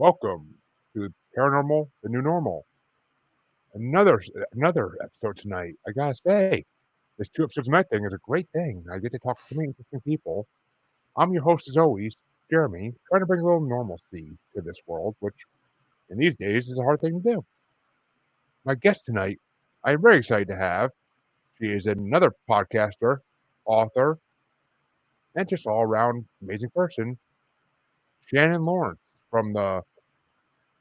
Welcome to Paranormal, the New Normal. Another another episode tonight. I gotta say, this 2 episodes a night thing is a great thing. I get to talk to so many interesting people. I'm your host as always, Jeremy, trying to bring a little normalcy to this world, which in these days is a hard thing to do. My guest tonight, I'm very excited to have. She is another podcaster, author, and just all around amazing person, Shannon Lawrence from the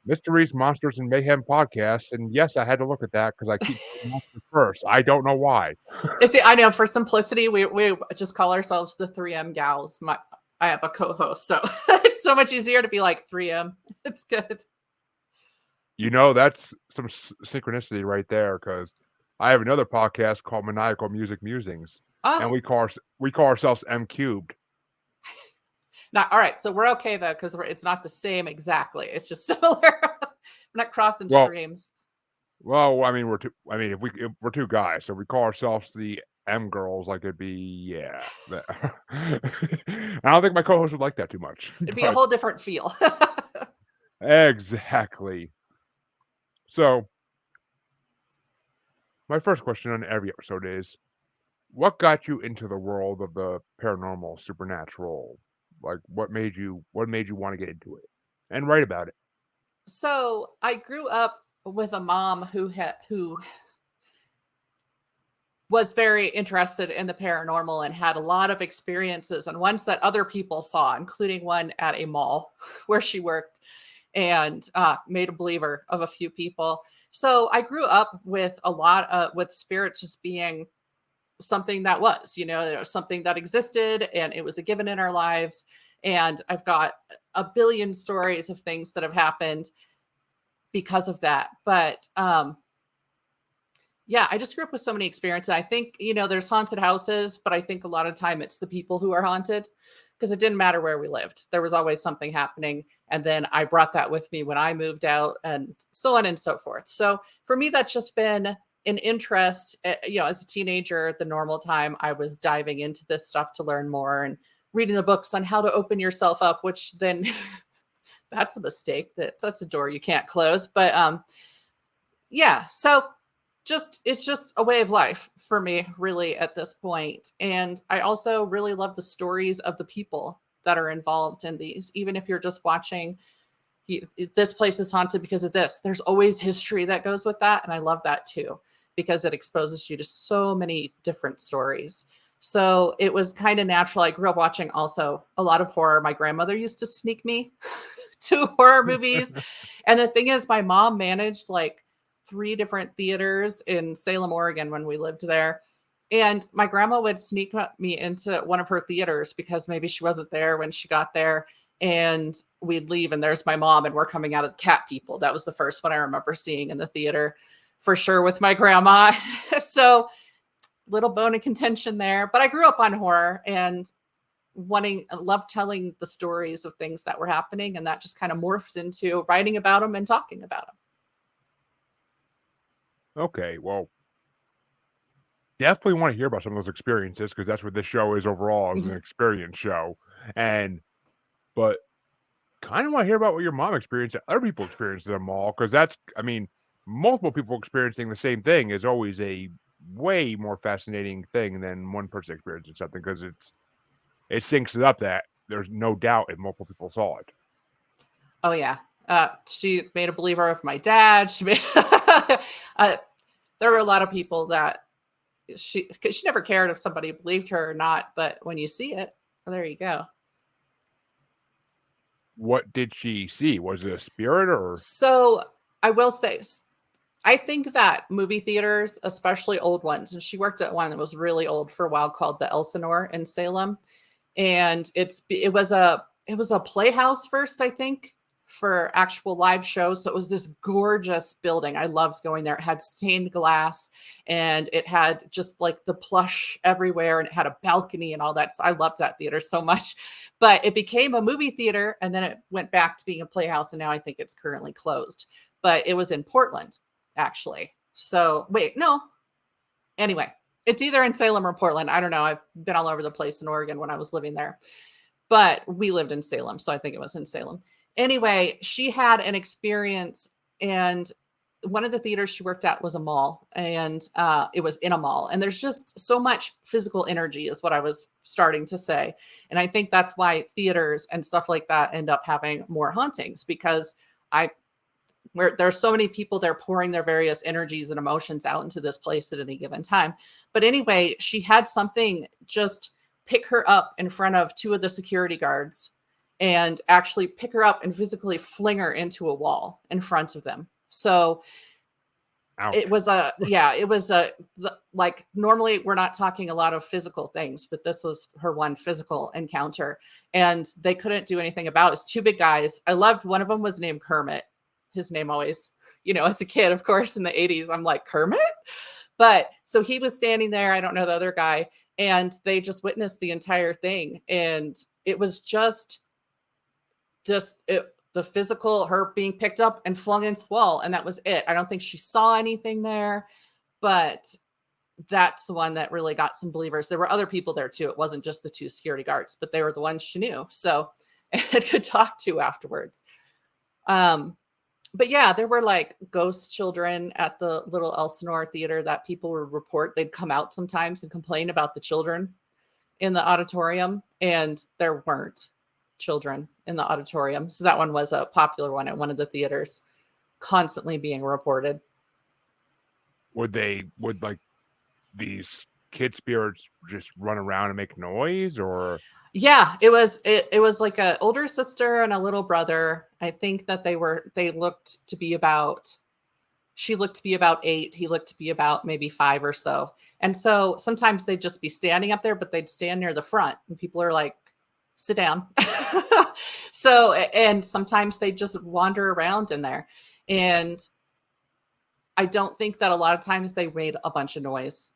Mysteries, Monsters, and Mayhem Podcast. And yes, I had to look at that because I keep saying monsters first. I don't know why. I know for simplicity, we just call ourselves the 3M gals. I have a co-host, so it's so much easier to be like 3M. It's good. You know, that's some synchronicity right there because I have another podcast called Maniacal Music Musings, and we call ourselves M Cubed. Now, all right, so we're okay though because it's not the same exactly. It's just similar. We're not crossing streams. Well, I mean, if we're two guys, so we call ourselves the M girls. Like it'd be, yeah. I don't think my co-host would like that too much. It'd be a whole different feel. Exactly. So, my first question on every episode is, what got you into the world of the paranormal, supernatural? Like, what made you want to get into it and write about it? So, I grew up with a mom who was very interested in the paranormal and had a lot of experiences and ones that other people saw, including one at a mall where she worked, and made a believer of a few people. So I grew up with a lot with spirits just being something that was, there was something that existed and it was a given in our lives. And I've got a billion stories of things that have happened because of that. But yeah, I just grew up with so many experiences. I think, there's haunted houses, but I think a lot of time it's the people who are haunted because it didn't matter where we lived. There was always something happening. And then I brought that with me when I moved out and so on and so forth. So for me, that's just been an interest. As a teenager, the normal time I was diving into this stuff to learn more and reading the books on how to open yourself up, which then that's a mistake. That's a door you can't close. But yeah, so it's just a way of life for me, really, at this point. And I also really love the stories of the people that are involved in these. Even if you're just watching, this place is haunted because of this, there's always history that goes with that. And I love that too, because it exposes you to so many different stories. So it was kind of natural. I grew up watching also a lot of horror. My grandmother used to sneak me to horror movies. And the thing is, my mom managed like 3 different theaters in Salem, Oregon when we lived there. And my grandma would sneak me into one of her theaters because maybe she wasn't there when she got there. And we'd leave and there's my mom and we're coming out of the Cat People. That was the first one I remember seeing in the theater for sure with my grandma. So little bone of contention there. But I grew up on horror and loved telling the stories of things that were happening. And that just kind of morphed into writing about them and talking about them. Okay, well, definitely want to hear about some of those experiences because that's what this show is overall, is an experience show. But kind of want to hear about what your mom experienced that other people experienced at a mall, because multiple people experiencing the same thing is always a way more fascinating thing than one person experiencing something, because it syncs it up that there's no doubt if multiple people saw it. Oh yeah. She made a believer of my dad. She made there were a lot of people that she never cared if somebody believed her or not, but when you see it, well, there you go. What did she see? Was it a spirit or? So I will say, I think that movie theaters, especially old ones, and she worked at one that was really old for a while called the Elsinore in Salem. And it was a playhouse first, I think, for actual live shows. So it was this gorgeous building. I loved going there. It had stained glass and it had just like the plush everywhere and it had a balcony and all that. So I loved that theater so much, but it became a movie theater and then it went back to being a playhouse. And now I think it's currently closed, but it was in Portland actually. So wait, no. Anyway, it's either in Salem or Portland. I don't know. I've been all over the place in Oregon when I was living there, but we lived in Salem. So I think it was in Salem. Anyway, she had an experience, and one of the theaters she worked at was a mall, and it was in a mall. And there's just so much physical energy, is what I was starting to say. And I think that's why theaters and stuff like that end up having more hauntings, because where there's so many people there pouring their various energies and emotions out into this place at any given time. But anyway, she had something just pick her up in front of two of the security guards and actually pick her up and physically fling her into a wall in front of them. So Ouch. it was like, normally we're not talking a lot of physical things, but this was her one physical encounter, and they couldn't do anything about it. It's two big guys. I loved, one of them was named Kermit. His name always, as a kid, of course, in the 80s, I'm like, Kermit? But so he was standing there. I don't know the other guy. And they just witnessed the entire thing. And it was just the physical, her being picked up and flung into the wall. And that was it. I don't think she saw anything there, but that's the one that really got some believers. There were other people there too. It wasn't just the two security guards, but they were the ones she knew. So and could talk to afterwards. But yeah, there were like ghost children at the little Elsinore theater that people would report. They'd come out sometimes and complain about the children in the auditorium, and there weren't children in the auditorium. So that one was a popular one at one of the theaters, constantly being reported. Would like these kid spirits just run around and make noise, or? Yeah, it was like an older sister and a little brother. I think that she looked to be about 8. He looked to be about maybe 5 or so. And so sometimes they'd just be standing up there, but they'd stand near the front and people are like, sit down. So, and sometimes they just wander around in there. And I don't think that a lot of times they made a bunch of noise.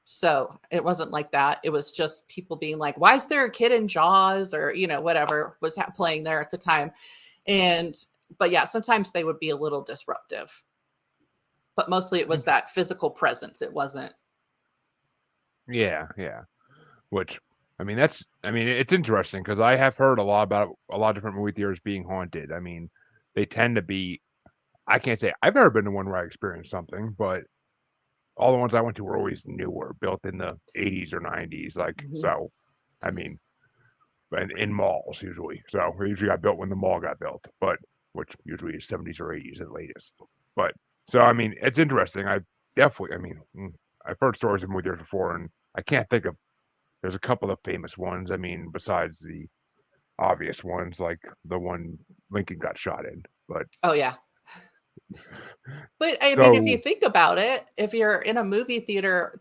So it wasn't like that. It was just people being like, why is there a kid in Jaws, or, whatever was playing there at the time. But yeah, sometimes they would be a little disruptive, but mostly it was that physical presence. It wasn't. Yeah. Which, it's interesting because I have heard a lot about a lot of different movie theaters being haunted. I mean, they tend to be, I can't say I've never been to one where I experienced something, but all the ones I went to were always newer, built in the 80s or 90s. Like, so, in malls usually. So they usually got built when the mall got built, but which usually is 70s or 80s at latest. But so, it's interesting. I've heard stories of movie theaters before, and I can't think of, there's a couple of famous ones. Besides the obvious ones, like the one Lincoln got shot in, but. Oh yeah. But if you think about it, if you're in a movie theater,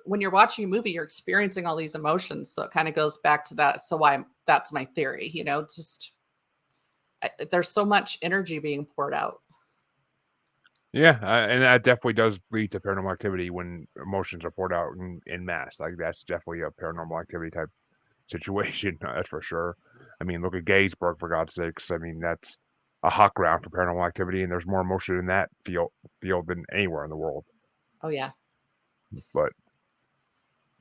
when you're watching a movie, you're experiencing all these emotions. So it kind of goes back to that. So that's my theory, there's so much energy being poured out. Yeah. And that definitely does lead to paranormal activity when emotions are poured out in mass. Like, that's definitely a paranormal activity type situation. That's for sure. Look at Gettysburg, for God's sakes. That's a hot ground for paranormal activity, and there's more emotion in that field than anywhere in the world. Oh yeah. But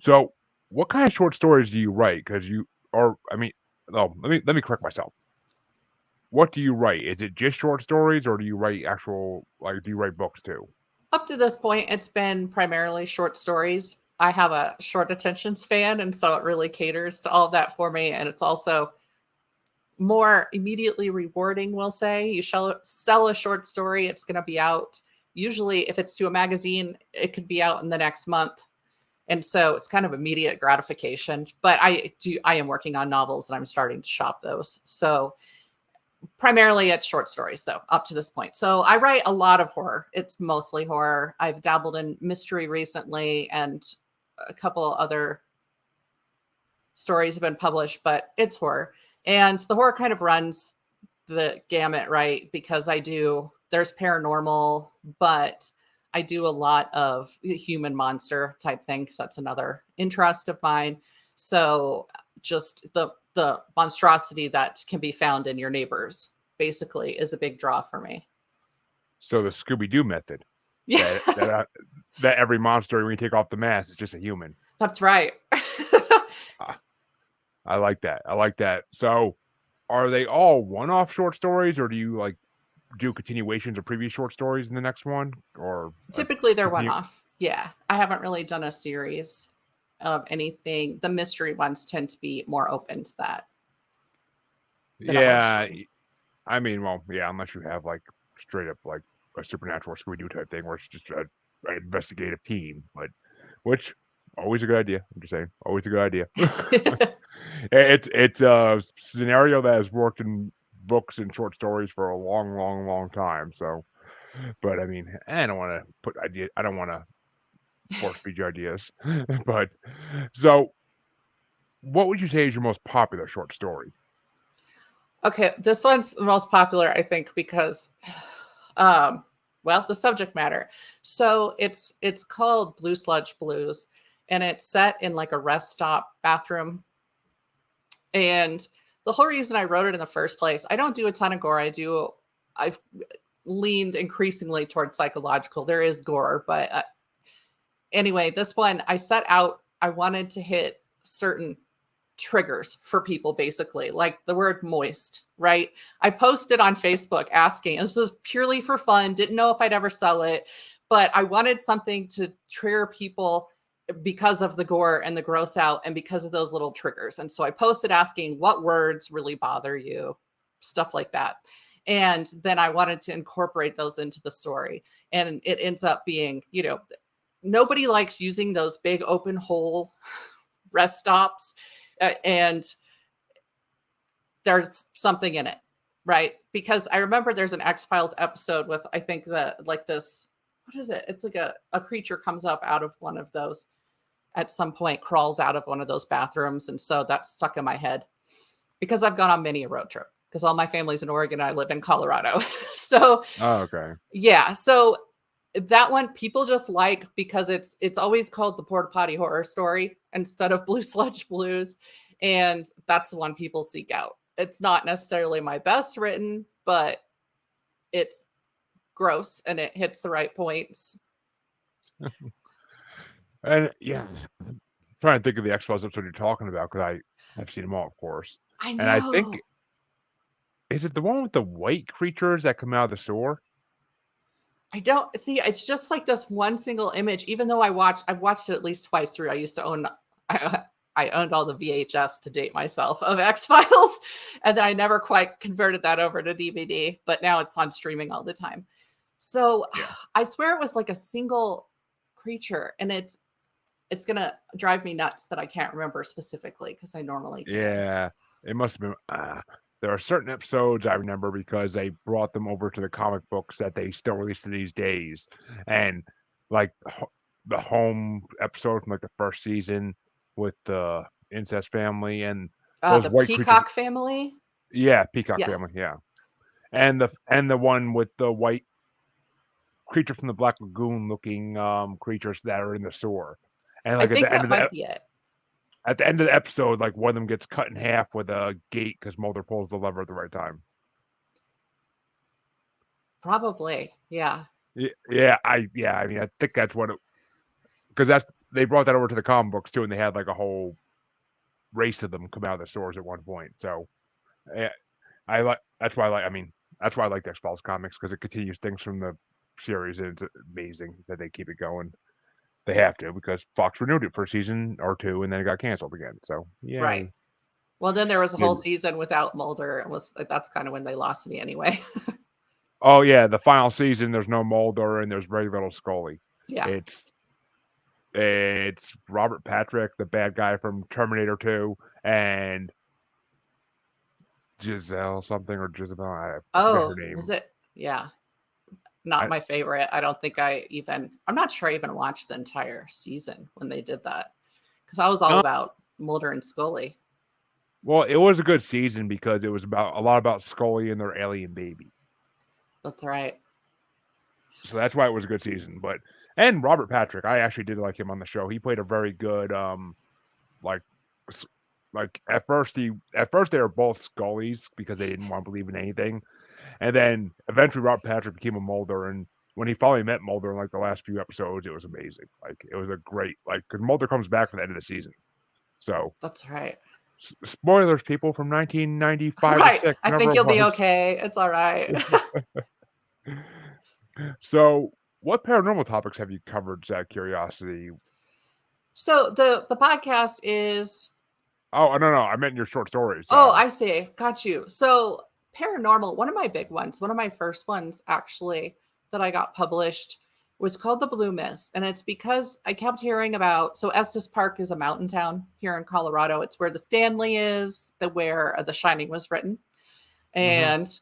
so, what kind of short stories do you write? Because let me correct myself. What do you write? Is it just short stories, or do you write do you write books too? Up to this point, it's been primarily short stories. I have a short attention span, and so it really caters to all of that for me. And it's also more immediately rewarding, we'll say. You sell a short story, it's going to be out. Usually, if it's to a magazine, it could be out in the next month. And so it's kind of immediate gratification. But I am working on novels, and I'm starting to shop those. So primarily it's short stories, though, up to this point. So I write a lot of horror. It's mostly horror. I've dabbled in mystery recently, and a couple other stories have been published, but it's horror. And the horror kind of runs the gamut, right? Because there's paranormal, but I do a lot of human monster type thing, because that's another interest of mine. So just the monstrosity that can be found in your neighbors basically is a big draw for me. So the Scooby-Doo method. Yeah. That every monster, when you take off the mask, is just a human. That's right. I like that. So are they all one-off short stories, or do you like do continuations of previous short stories in the next one, or Typically, they're one continue? off. Yeah, I haven't really done a series of anything. The mystery ones tend to be more open to that than a hard Yeah, story. I mean, well, yeah, unless you have like straight up like a supernatural Scooby Doo type thing where it's just an investigative team, but which always a good idea. I'm just saying, always a good idea. It's a scenario that has worked in books and short stories for a long, long, long time. So, but I mean, I don't want to put idea. I don't want to force feed you ideas. But so, what would you say is your most popular short story? Okay, this one's the most popular, I think, because well, the subject matter. So it's called Blue Sludge Blues, and it's set in like a rest stop bathroom. And the whole reason I wrote it in the first place, I don't do a ton of gore. I've leaned increasingly towards psychological. There is gore, but anyway, this one I set out, I wanted to hit certain triggers for people, basically, like the word moist, right? I posted on Facebook asking, this was purely for fun, didn't know if I'd ever sell it, but I wanted something to trigger people because of the gore and the gross out and because of those little triggers. And so I posted asking what words really bother you, stuff like that. And then I wanted to incorporate those into the story. And it ends up being, nobody likes using those big open hole rest stops. And there's something in it, right? Because I remember there's an X-Files episode with, I think that like this, what is it? It's like a creature comes up out of one of those at some point, crawls out of one of those bathrooms. And so that's stuck in my head because I've gone on many a road trip because all my family's in Oregon and I live in Colorado. So Oh, okay. yeah. So that one people just like because it's always called the porta potty horror story instead of Blue Sludge Blues, and that's the one people seek out. It's not necessarily my best written, but it's gross and it hits the right points. And yeah, I'm trying to think of the X-Files episode you're talking about because I've seen them all, of course. I And I think know. is it the one with the white creatures that come out of the sewer? I don't see. It's just like this one single image. Even though I've watched it at least twice through. I used to own. I owned all the VHS to date myself of X-Files, and then I never quite converted that over to DVD. But now it's on streaming all the time. So Yeah. I swear it was like a single creature, and it's gonna drive me nuts that I can't remember specifically because I normally can. Yeah, it must have been. There are certain episodes I remember because they brought them over to the comic books that they still release to these days, and like the home episode from like the first season with the incest family and those The white creatures. Peacock family. Yeah, Peacock Yeah, family. Yeah, and the one with the white creature from the Black Lagoon looking creatures that are in the sewer, and I like think that might be it. at the end of the episode, like one of them gets cut in half with a gate because Mulder pulls the lever at the right time. Probably, yeah. I mean, I think that's what it because they brought that over to the comic books too, and they had like a whole race of them come out of the stores at one point. So, yeah, I like that's why I like. I mean, that's why I like the X-Files comics because it continues things from the series, and it's amazing that they keep it going. They have to because Fox renewed it for a season or two, and then it got canceled again. So, Right. yay. Well, then there was a Yeah. whole season without Mulder. That's kind of when they lost me anyway. Oh yeah, the final season. There's no Mulder and there's very little Scully. Yeah. It's it's Robert Patrick, the bad guy from Terminator 2, and Giselle something or Jezebel. I forget her Oh, was name. it? Yeah. Not I my favorite. I don't think I'm not sure I even watched the entire season when they did that because I was all no, about Mulder and Scully. well, it was a good season because it was about a lot about Scully and their alien baby. That's right. So that's why it was a good season. But and Robert Patrick, I actually did like him on the show. He played a very good like like at first they were both Scullys because they didn't want to believe in anything. And then eventually Robert Patrick became a Mulder, and when he finally met Mulder in like the last few episodes, it was amazing. Like it was a great because Mulder comes back for the end of the season. So That's right. Spoilers, people, from 1995 or Right. 6, I whenever think it you'll be was. okay. It's all right. So, what paranormal topics have you covered, just out of curiosity? So the podcast is Oh, no, I meant in your short stories. oh, I see. Got you. So paranormal, one of my big ones, one of my first ones actually that I got published was called The Blue Mist. And it's because I kept hearing about so Estes Park is a mountain town here in Colorado. It's where the Stanley is, where The Shining was written. Mhm. And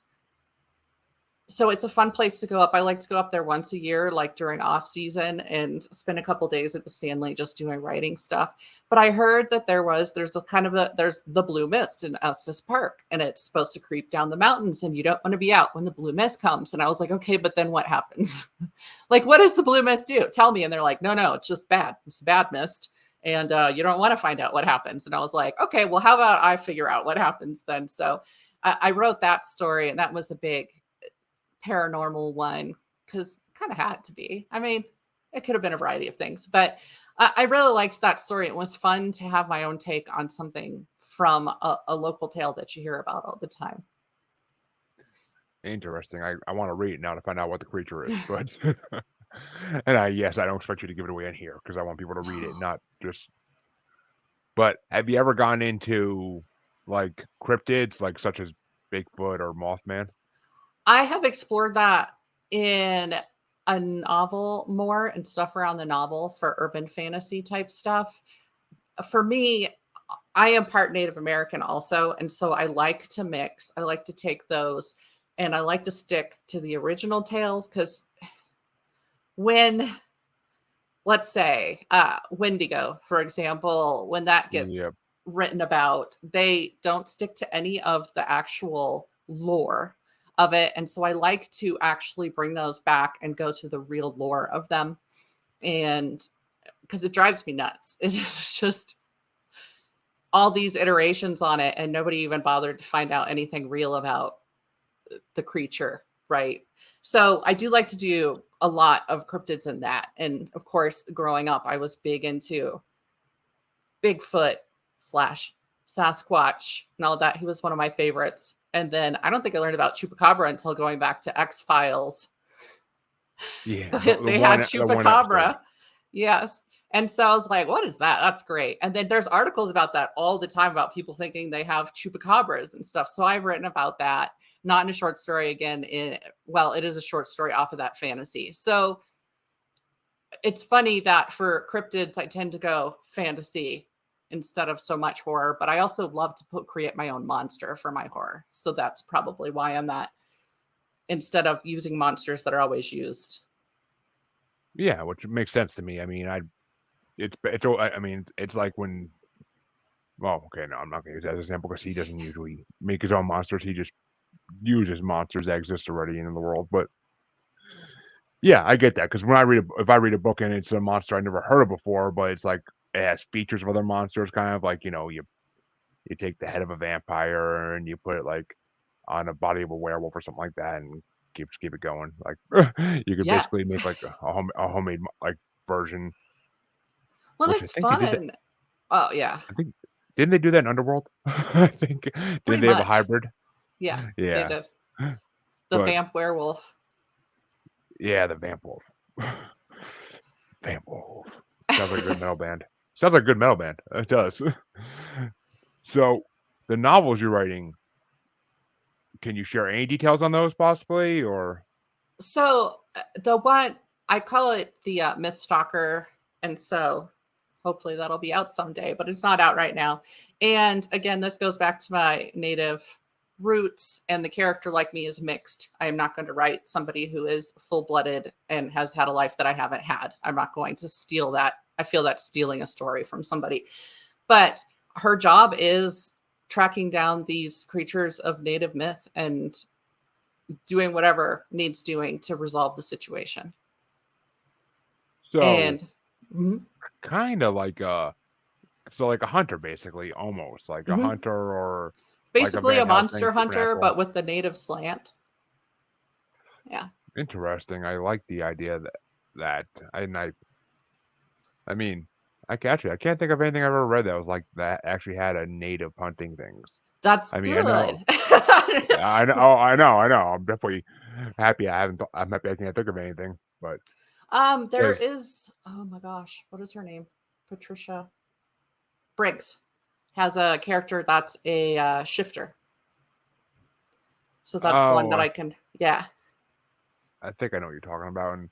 so it's a fun place to go up. I like to go up there once a year, like during off season, and spend a couple days at the Stanley just doing writing stuff. But I heard that there's the blue mist in Estes Park, and it's supposed to creep down the mountains, and you don't want to be out when the blue mist comes. And I was like, okay, but then what happens? Like, what does the blue mist do? Tell me. And they're like, no, it's just bad. It's a bad mist. And you don't want to find out what happens. And I was like, okay, well, how about I figure out what happens then? So I wrote that story, and that was a big paranormal one because kind of had to be. I mean, it could have been a variety of things, but I really liked that story. It was fun to have my own take on something from a local tale that you hear about all the time. Interesting. I want to read it now to find out what the creature is, but and yes, I don't expect you to give it away in here because I want people to read it, not just. But have you ever gone into like cryptids, like such as Bigfoot or Mothman? I have explored that in a novel more and stuff around the novel for urban fantasy type stuff. For me, I am part Native American also. And so I like to mix. I like to take those and I like to stick to the original tales because when, let's say, Wendigo, for example, when that gets Yep. written about, they don't stick to any of the actual lore of it. And so I like to actually bring those back and go to the real lore of them. And because it drives me nuts. It's just all these iterations on it, and nobody even bothered to find out anything real about the creature, right? So I do like to do a lot of cryptids in that. And of course, growing up, I was big into Bigfoot slash Sasquatch and all that. He was one of my favorites. And then I don't think I learned about Chupacabra until going back to X-Files. Yeah, They had the one episode. Chupacabra. Yes. And so I was like, what is that? That's great. And then there's articles about that all the time about people thinking they have chupacabras and stuff. So I've written about that, not in a short story again. It is a short story off of that fantasy. So it's funny that for cryptids, I tend to go fantasy instead of so much horror, but I also love to create my own monster for my horror. So that's probably why I'm that instead of using monsters that are always used. Yeah, which makes sense to me. I mean, it's like when. Well, okay, no, I'm not going to use that as an example because he doesn't usually make his own monsters. He just uses monsters that exist already in the world. But yeah, I get that because if I read a book and it's a monster I never heard of before, but it's like it has features of other monsters, kind of like you take the head of a vampire and you put it like on a body of a werewolf or something like that, and keep it going. Like you could Yeah. basically make like a homemade like version, Well, which I it's think they did that. fun. Oh, yeah, I think didn't they do that in Underworld? I think pretty didn't they have a much. hybrid? Yeah, they Yeah, did. The but vamp werewolf. yeah, the Vamp Wolf. Vamp Wolf sounds like a good metal band. Sounds like a good metal band. It does. So the novels you're writing, can you share any details on those possibly, or? So the one I call it the Myth Stalker, and so hopefully that'll be out someday, but it's not out right now. And again, this goes back to my native roots, and the character like me is mixed. I am not going to write somebody who is full-blooded and has had a life that I haven't had. I'm not going to steal that. I feel that's stealing a story from somebody. But her job is tracking down these creatures of native myth and doing whatever needs doing to resolve the situation. So And mhm, kind of like like a hunter basically, almost like a mhm. hunter or like a Basically Van a Helsing monster hunter, supernatural. but with the native slant. Yeah. Interesting. I like the idea that I mean, I catch it. I can't think of anything I've ever read that was like that actually had a native hunting things. That's I mean, I know, good. I know, oh, I know. I'm definitely happy. I'm happy I can't think of anything, but There there's is, oh my gosh, what is her name? Patricia Briggs has a character that's a shifter. So that's one oh, that I can, yeah. I think I know what you're talking about. And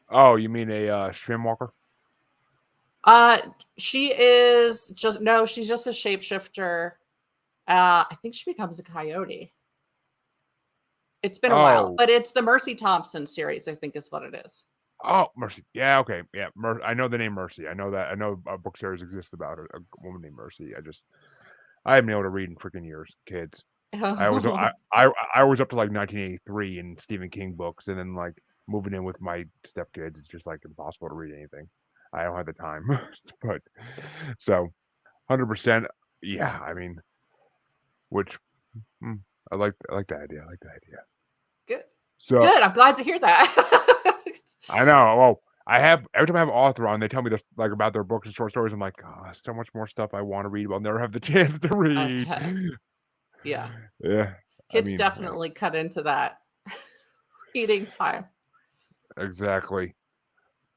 oh, you mean a streamwalker? Uh, she is just, no, she's just a shapeshifter. I think she becomes a coyote. It's been a while, Oh, but it's the Mercy Thompson series, I think is what it is. oh, Mercy. Yeah, okay, yeah. I know the name Mercy. I know that. I know a book series exists about her, a woman named Mercy. I haven't been able to read in freaking years, kids. I was up to like 1983 in Stephen King books, and then like moving in with my stepkids, it's just like impossible to read anything. I don't have the time, but so 100%. Yeah, I mean, which mm, I like that idea. I like that idea. Good. So Good. I'm glad to hear that. I know. Well, I have every time I have an author on, they tell me this like about their books and short stories. I'm like, oh, so much more stuff I want to read, but I'll never have the chance to read. Yeah. Yeah, I Kids mean, definitely cut into that reading time. exactly.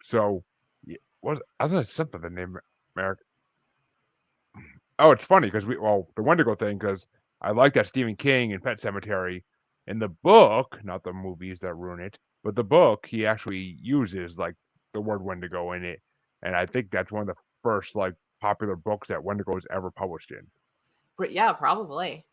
So, what I was gonna say something the name Merrick. Oh, it's funny because the Wendigo thing because I like that Stephen King and Pet Cemetery in the book, not the movies that ruin it, but the book he actually uses like the word Wendigo in it, and I think that's one of the first like popular books that Wendigo was ever published in But yeah, probably.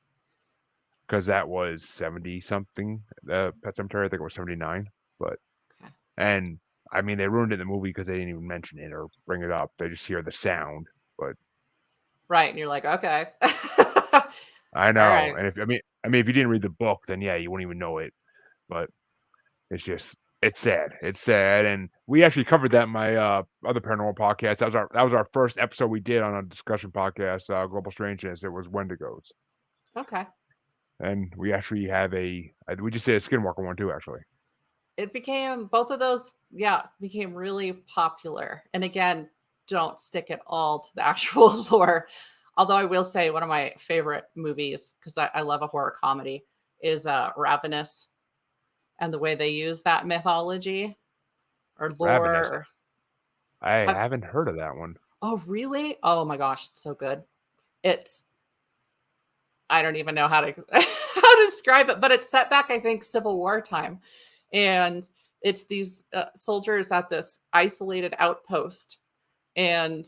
because that was 70 something. The Pet Cemetery, I think it was 79, but Okay. and I mean they ruined it in the movie because they didn't even mention it or bring it up. They just hear the sound, but Right. And you're like, okay. I All know. right. And if you didn't read the book, then yeah, you wouldn't even know it. But it's just it's sad. It's sad. And we actually covered that in my other paranormal podcast. That was our first episode we did on a discussion podcast, Global Strangeness. It was Wendigos. Okay. And we actually have we just did a Skinwalker one too, actually. It became, both of those, yeah, became really popular. And again, don't stick it all to the actual lore. Although I will say one of my favorite movies, because I love a horror comedy, is Ravenous, and the way they use that mythology or lore. Ravenous. I Have, haven't heard of that one. oh, really? Oh my gosh, it's so good. It's, I don't even know how to how to describe it, but it's set back, I think, Civil War time, and it's these soldiers at this isolated outpost, and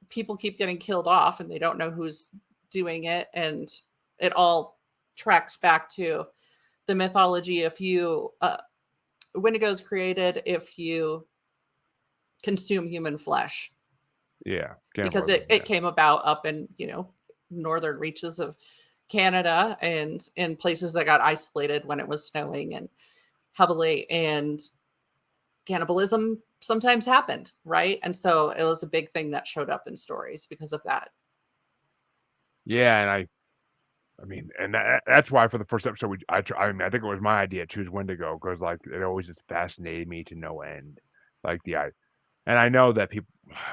people keep getting killed off, and they don't know who's doing it, and it all tracks back to the mythology. If you Wendigo's created if you consume human flesh, Yeah, because cannibalism. it came about up in northern reaches of Canada and in places that got isolated when it was snowing and heavily, and cannibalism sometimes happened, right? And so it was a big thing that showed up in stories because of that. Yeah, and I mean, and that's why for the first episode, I mean, I think it was my idea to choose Wendigo because like it always just fascinated me to no end. Like and I know that people,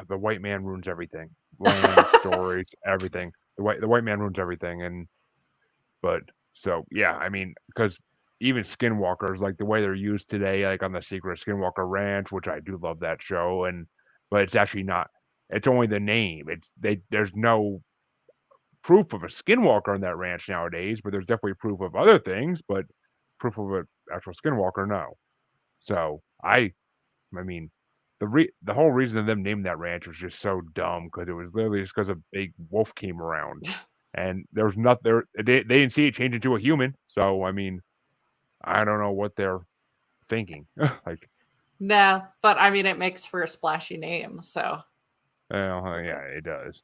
the white man ruins everything, land, stories, everything. The white man ruins everything, but so yeah, I mean, because even skinwalkers, like the way they're used today, like on the Secret Skinwalker Ranch, which I do love that show, but it's actually not. It's only the name. There's no proof of a skinwalker on that ranch nowadays, but there's definitely proof of other things, but proof of an actual skinwalker, no. So I mean, the whole reason of them naming that ranch was just so dumb because it was literally just because a big wolf came around, and there was not there. They didn't see it change into a human. So I mean, I don't know what they're thinking. Like, No, but I mean, it makes for a splashy name. So, yeah, it does.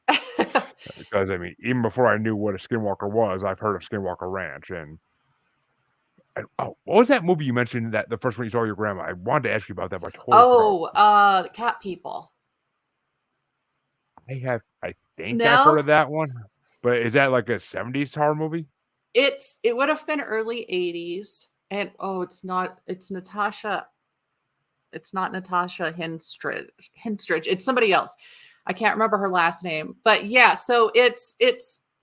Because I mean, even before I knew what a skinwalker was, I've heard of Skinwalker Ranch, and oh, what was that movie you mentioned that the first one you saw your grandma? I wanted to ask you about that, but I totally forgot. The cat people. I think I've heard No, of that one, but is that like a 70s horror movie? it would have been early 80s. And it's Natasha. It's not Natasha Henstridge. It's somebody else. I can't remember her last name, but yeah, so it's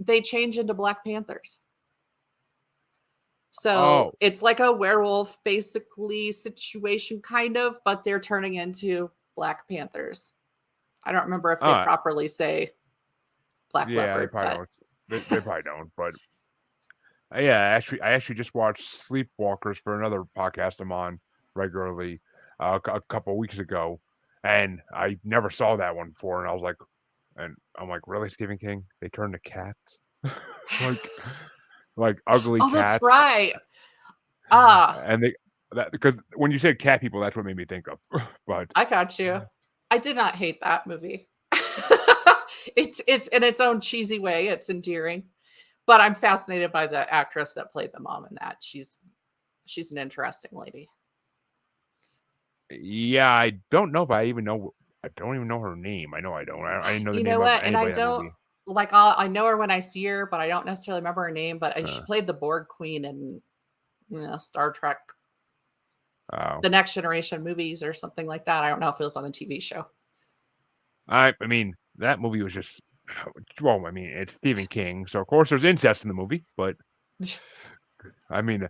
they change into Black Panthers. So Oh, it's like a werewolf basically situation, kind of, but they're turning into Black Panthers. I don't remember if they uh, properly say Black yeah, they Leopard, probably but don't. They probably don't. But yeah, I actually just watched Sleepwalkers for another podcast I'm on regularly a couple weeks ago, and I never saw that one before, and I was like, and I'm like, really, Stephen King? They turn to cats, like ugly oh, that's cats, right. Ah, and they that because when you said cat people, that's what made me think of. But I got you. I did not hate that movie. It's in its own cheesy way. It's endearing, but I'm fascinated by the actress that played the mom in that. She's an interesting lady. yeah, I don't know if I even know. I don't even know her name. I know I don't. I didn't know the You know name of what? And I anybody in that don't movie. like I know her when I see her, but I don't necessarily remember her name. But she Uh, played the Borg Queen in Star Trek, oh, the Next Generation movies or something like that. I don't know if it was on the TV show. I mean that movie was just well. I mean it's Stephen King, so of course there's incest in the movie. But I mean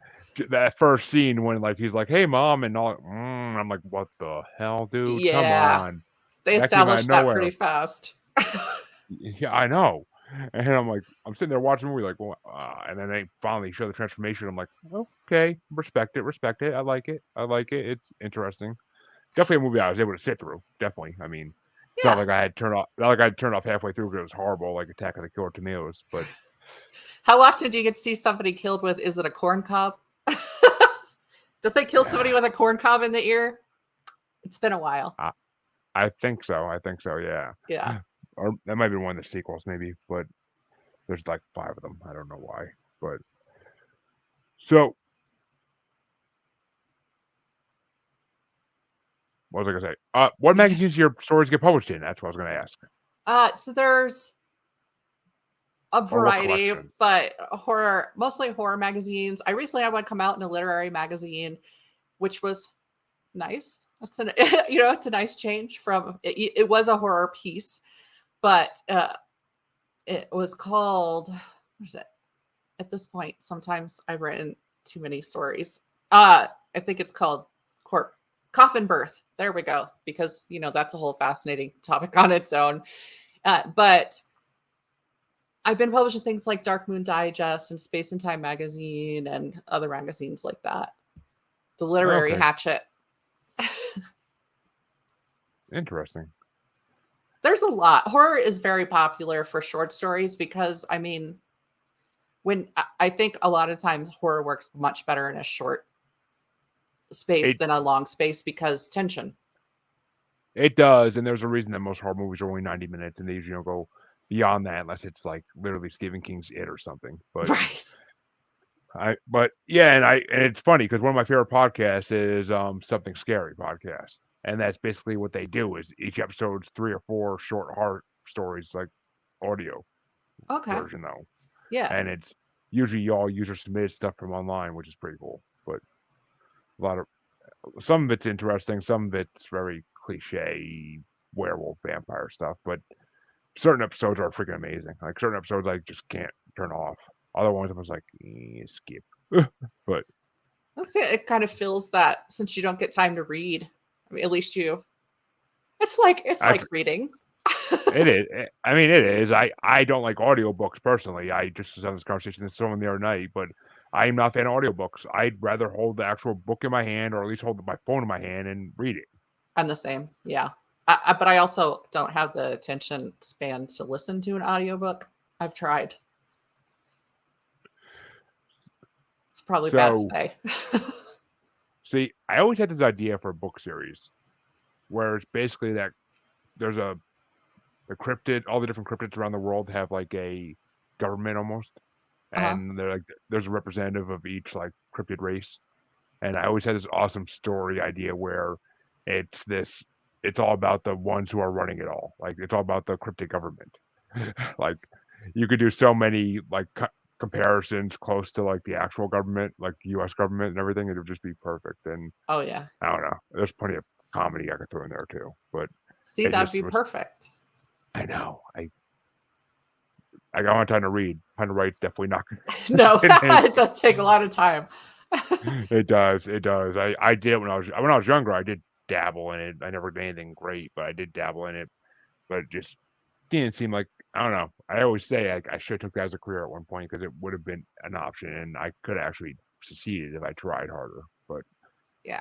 that first scene when like he's like, "Hey, mom," and all, I'm like, "What the hell, dude? Come Yeah, on!" they That came out of established that pretty nowhere. fast. Yeah, I know. And I'm like, I'm sitting there watching the movie, like, well, and then they finally show the transformation. I'm like, okay, respect it. I like it. I like it. It's interesting. Definitely a movie I was able to sit through. Definitely. I mean, it's not Yeah. like I had turned off. Not like I had turned off halfway through because it was horrible, like Attack of the Killer Tomatoes. But How often do you get to see somebody killed with? Is it a corn cob? Did they kill somebody with a corn cob in the ear? It's been a while. I, I think so. I think so. Yeah. Yeah. Or that might be one of the sequels, maybe. But there's like 5 of them. I don't know why. But so what was I gonna say? What magazines do your stories get published in? That's what I was gonna ask. So there's a Or what variety, collections? but mostly horror magazines. I recently had one come out in a literary magazine, which was nice. It's it's a nice change from it was a horror piece, but it was called, what is it? At this point, sometimes I've written too many stories. I think it's called Coffin Birth. There we go, because that's a whole fascinating topic on its own. But I've been publishing things like Dark Moon Digest and Space and Time magazine and other magazines like that. The Literary Okay, Hatchet. interesting. There's a lot. Horror is very popular for short stories because, I mean, when I think a lot of times horror works much better in a short space It than a long space because tension. it does, and there's a reason that most horror movies are only 90 minutes, and they usually don't go beyond that unless it's like literally Stephen King's It or something. Right. But yeah, and it's funny because one of my favorite podcasts is Something Scary podcast, and that's basically what they do is each episode's 3 or 4 short horror stories, like audio Okay. version though, Yeah. and it's usually all user submitted stuff from online, which is pretty cool. But a lot of some of it's interesting, some of it's very cliche werewolf vampire stuff, but certain episodes are freaking amazing. Like certain episodes I just can't turn off. Other ones I was like, skip. But Let's say it kind of feels that since you don't get time to read. I mean, at least it's I like reading. it is. I mean, it is. I don't like audiobooks personally. I just was having this conversation with someone the other night, but I'm not a fan of audiobooks. I'd rather hold the actual book in my hand, or at least hold my phone in my hand and read it. I'm the same. Yeah. But I also don't have the attention span to listen to an audiobook. I've tried. It's probably bad to So, say. see, I always had this idea for a book series where it's basically that there's the cryptid, all the different cryptids around the world have like a government almost, Uh-huh. and they're like there's a representative of each like cryptid race. And I always had this awesome story idea where it's this, it's all about the ones who are running it all. Like it's all about the cryptid government. Like you could do so many like comparisons close to like the actual government, like U.S. government and everything. It would just be perfect. And Oh yeah. I don't know. There's plenty of comedy I could throw in there too, but See, it that'd just be was perfect. I know. I got one time to read. Time to write's definitely not No, gonna it does take a lot of time. It does. It does. I did when I was younger. I did dabble in it. I never did anything great, but I did dabble in it. But it just didn't seem like I don't know. I always say I should have took that as a career at one point because it would have been an option, and I could have actually succeeded if I tried harder. But Yeah.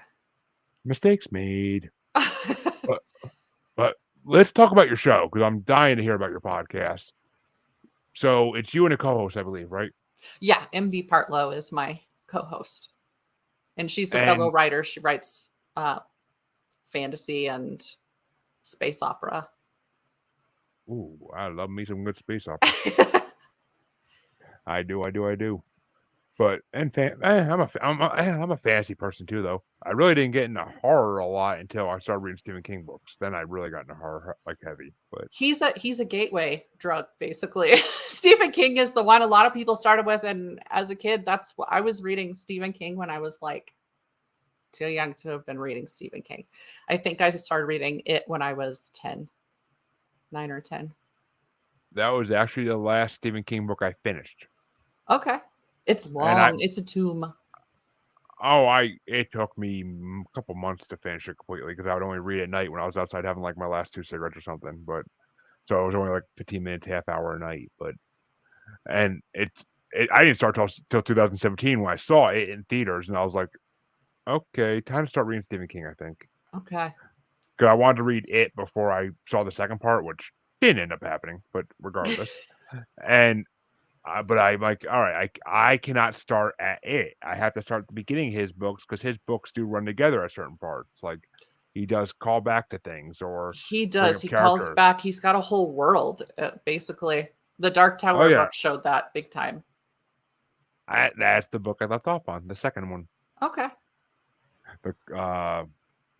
mistakes made. But but let's talk about your show because I'm dying to hear about your podcast. So it's you and a co-host, I believe, right? Yeah, MB Partlow is my co-host. And she's a fellow And writer. She writes fantasy and space opera. ooh, I love me some good space opera. I do. I do. I do. But I'm a fantasy person too, though. I really didn't get into horror a lot until I started reading Stephen King books. Then I really got into horror like heavy. But He's a gateway drug, basically. Stephen King is the one a lot of people started with, and as a kid, that's what I was reading Stephen King when I was like too young to have been reading Stephen King. I think I started reading it when I was 10, 9 or 10. that was actually the last Stephen King book I finished. Okay. It's And I long. It's a tomb. it took me a couple months to finish it completely because I would only read at night when I was outside having like my last 2 cigarettes or something. But so it was only like 15 minutes, half hour a night. But and I didn't start till 2017 when I saw it in theaters, and I was like, okay, time to start reading Stephen King. I think. Okay. Because I wanted to read it before I saw the second part, which didn't end up happening, but regardless. And but I'm like, all right, I cannot start at it. I have to start at the beginning of his books because his books do run together at certain parts. Like he does call back to things or He bring does. up He calls characters. back. He's got a whole world, basically. The Dark Oh Tower yeah, book showed that big time. that's the book I left off on. The second one, Okay. the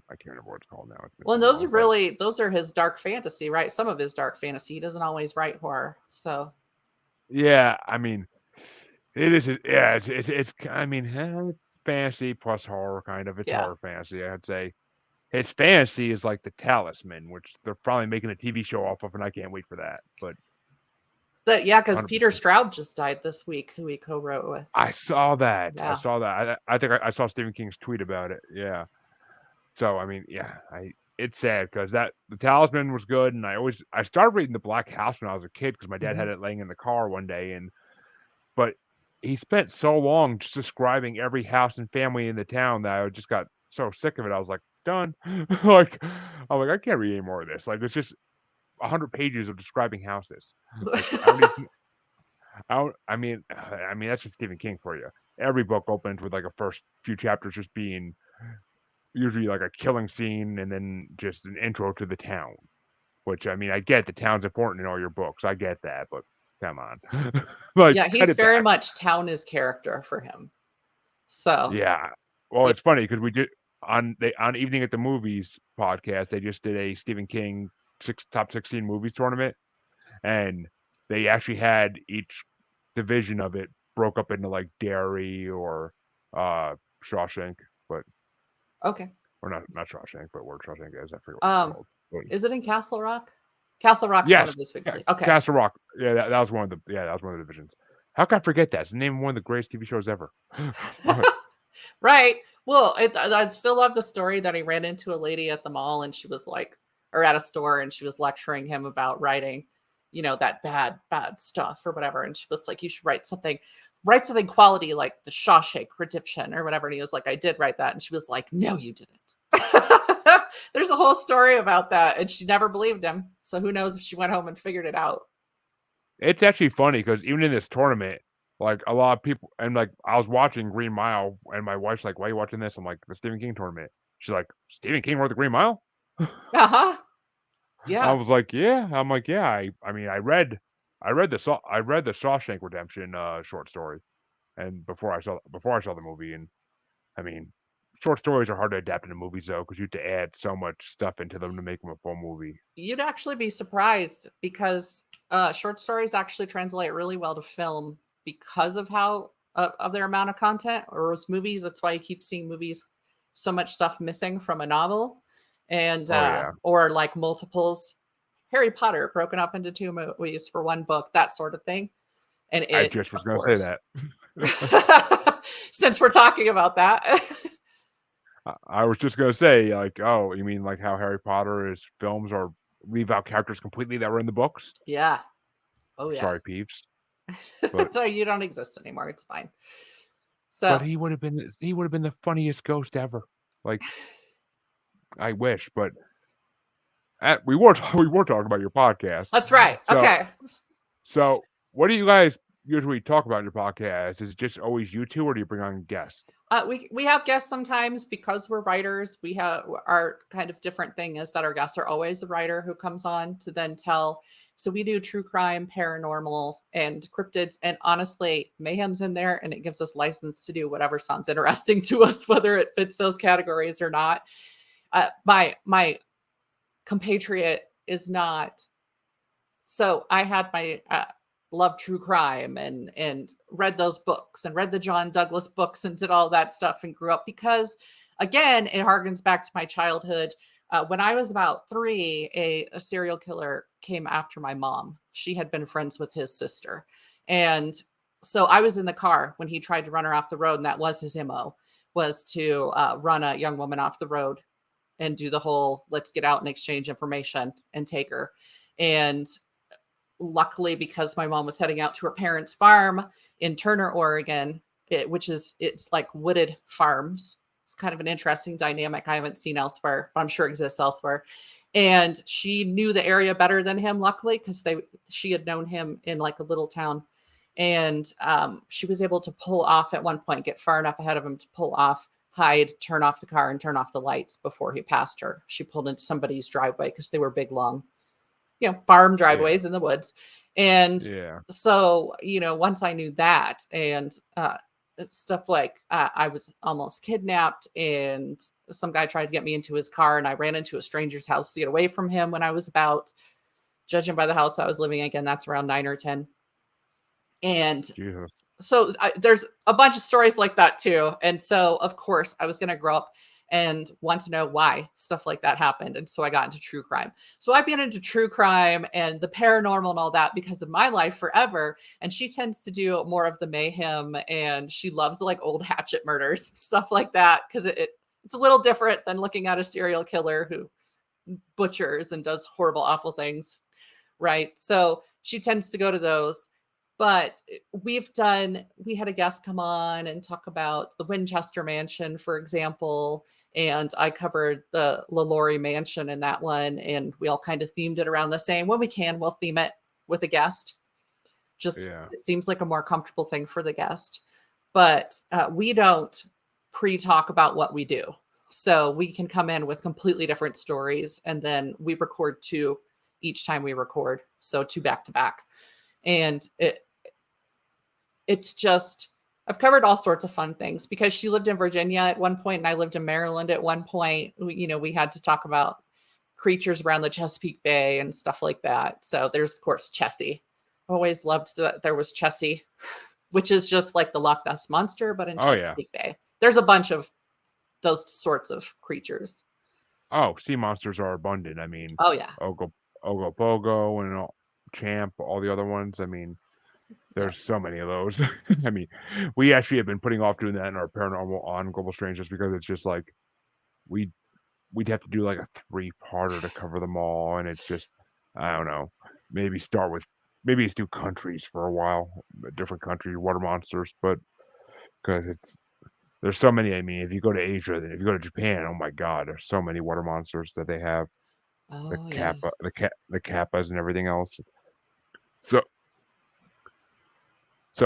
I can't remember what it's called now. It's been Well, so and long, but those are his dark fantasy, right? Some of his dark fantasy. He doesn't always write horror. So, yeah, I mean, it is. Yeah, it's. I mean, it's fantasy plus horror, kind of. It's yeah. horror fantasy, I'd say. His fantasy is like the Talisman, which they're finally making a TV show off of, and I can't wait for that. But But yeah, because Peter 100%. Stroud just died this week, who he co-wrote with. I saw that. I Yeah. saw that. I think I saw Stephen King's tweet about it. Yeah. So I mean, yeah, it's sad because that the Talisman was good, and I started reading the Black House when I was a kid because my dad Hmm. had it laying in the car one day, and but he spent so long just describing every house and family in the town that I just got so sick of it. I was like, done. Like I'm like, I can't read any more of this. Like it's just 100 pages of describing houses. Like I don't even. I mean that's just Stephen King for you. Every book opens with like a first few chapters just being usually like a killing scene and then just an intro to the town. Which I mean, I get the town's important in all your books. I get that, but come on, like Yeah, cut he's it very back. much town is character for him. So, Yeah. Well, yeah. it's funny because we did on Evening at the Movies podcast. They just did a Stephen King top 16 movies tournament, and they actually had each division of it broke up into like Derry or Shawshank, but Okay. or not Shawshank, but where Shawshank is, I forget what it's Um, called. But is it in Castle Rock? Castle Rock's one yes, of his big. yeah, Okay. Castle Rock. Yeah, that was one of the divisions. How can I forget that? It's the name of one of the greatest TV shows ever. Right. Well, I still love the story that he ran into a lady at the mall and she was like, or at a store, and she was lecturing him about writing, that bad stuff or whatever. And she was like, you should write something quality like the Shawshank Redemption or whatever. And he was like, I did write that. And she was like, no, you didn't. There's a whole story about that. And she never believed him. So who knows if she went home and figured it out. It's actually funny because even in this tournament, like a lot of people, and like I was watching Green Mile, and my wife's like, "Why are you watching this?" I'm like, "The Stephen King tournament." She's like, "Stephen King wrote the Green Mile?" Uh-huh. I Yeah. was like, "Yeah." I'm like, "Yeah." I mean, I read the Shawshank Redemption short story, and before I saw the movie, and I mean, short stories are hard to adapt into movies though because you have to add so much stuff into them to make them a full movie. You'd actually be surprised because short stories actually translate really well to film because of how of their amount of content. Or as movies, that's why you keep seeing movies so much stuff missing from a novel, and Oh yeah, or like multiples. Harry Potter broken up into 2 movies for 1 book, that sort of thing. And I it, just was of going to say course, that. since we're talking about that. I was just going to say, like, oh, you mean like how Harry Potter is films or leave out characters completely that were in the books? Yeah. Oh, yeah. Sorry, Peeves. But So you don't exist anymore. It's fine. but So he would have been the funniest ghost ever. Like, I wish, but we were talking about your podcast. that's right. So Okay. so what do you guys usually talk about in your podcast? Is it just always you two, or do you bring on guests? We have guests sometimes because we're writers. We have our kind of different thing is that our guests are always a writer who comes on to then tell. So we do true crime, paranormal, and cryptids. And honestly, Mayhem's in there, and it gives us license to do whatever sounds interesting to us, whether it fits those categories or not. My compatriot is not. So I had my love true crime and read those books and read the John Douglas books and did all that stuff and grew up because, again, it harkens back to my childhood. When I was about 3, a serial killer came after my mom. She had been friends with his sister. And so I was in the car when he tried to run her off the road. And that was his MO, was to run a young woman off the road and do the whole, let's get out and exchange information and take her. And luckily, because my mom was heading out to her parents' farm in Turner, Oregon, it's like wooded farms. It's kind of an interesting dynamic I haven't seen elsewhere, but I'm sure exists elsewhere. And she knew the area better than him, luckily, because she had known him in like a little town. And she was able to pull off at one point, get far enough ahead of him to pull off, hide, turn off the car, and turn off the lights before he passed her. She pulled into somebody's driveway because they were big, long, farm driveways in the woods. And so, once I knew that and stuff like I was almost kidnapped and some guy tried to get me into his car and I ran into a stranger's house to get away from him when I was about, judging by the house I was living again, that's around 9 or 10. And so there's a bunch of stories like that too. And so, of course, I was going to grow up and want to know why stuff like that happened. And so I got into true crime. So I've been into true crime and the paranormal and all that because of my life forever. And she tends to do more of the mayhem and she loves like old hatchet murders, stuff like that. Because it's a little different than looking at a serial killer who butchers and does horrible, awful things. Right. So she tends to go to those. But we had a guest come on and talk about the Winchester Mansion, for example. And I covered the LaLaurie Mansion in that one. And we all kind of themed it around the same. When we can, we'll theme it with a guest. It seems like a more comfortable thing for the guest. But we don't pre-talk about what we do. So we can come in with completely different stories. And then we record 2 each time we record. So 2 back to back. And it's just, I've covered all sorts of fun things because she lived in Virginia at one point and I lived in Maryland at one point. We had to talk about creatures around the Chesapeake Bay and stuff like that. So there's, of course, Chessie. I always loved that there was Chessie, which is just like the Loch Ness Monster, but in Chesapeake Bay. There's a bunch of those sorts of creatures. Oh, sea monsters are abundant. I mean, Ogopogo and Champ, all the other ones. I mean, there's so many of those. I mean, we actually have been putting off doing that in our Paranormal on Global Strangers because it's just like we'd have to do like a 3-parter to cover them all, and it's just, I don't know. Maybe let's do countries for a while, different countries, water monsters, but because there's so many. I mean, if you go to Asia, if you go to Japan, oh my God, there's so many water monsters that they have. The kappas and everything else. So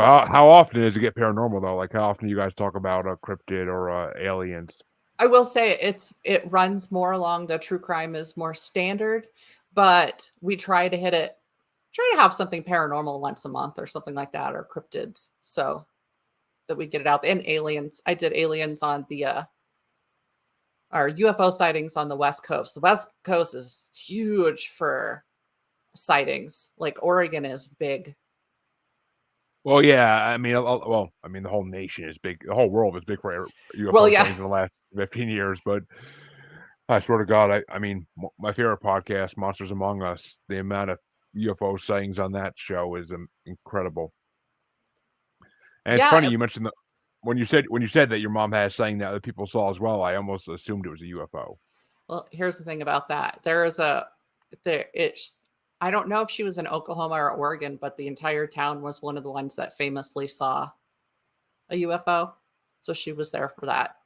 how often does it get paranormal though? Like how often do you guys talk about a cryptid or aliens? I will say it runs more along the true crime is more standard, but we try to have something paranormal once a month or something like that, or cryptids, so that we get it out. And aliens. I did aliens on the our UFO sightings on the West Coast. The West Coast is huge for sightings. Like Oregon is big. Well, yeah, I mean, the whole nation is big. The whole world is big for UFO sightings in the last 15 years. But I swear to God, I mean, my favorite podcast, Monsters Among Us, the amount of UFO sightings on that show is incredible. And it's funny Yeah. you mentioned when you said that your mom had a sighting that other people saw as well. I almost assumed it was a UFO. Well, here's the thing about that. There is a there it I don't know if she was in Oklahoma or Oregon, but the entire town was one of the ones that famously saw a UFO. So she was there for that.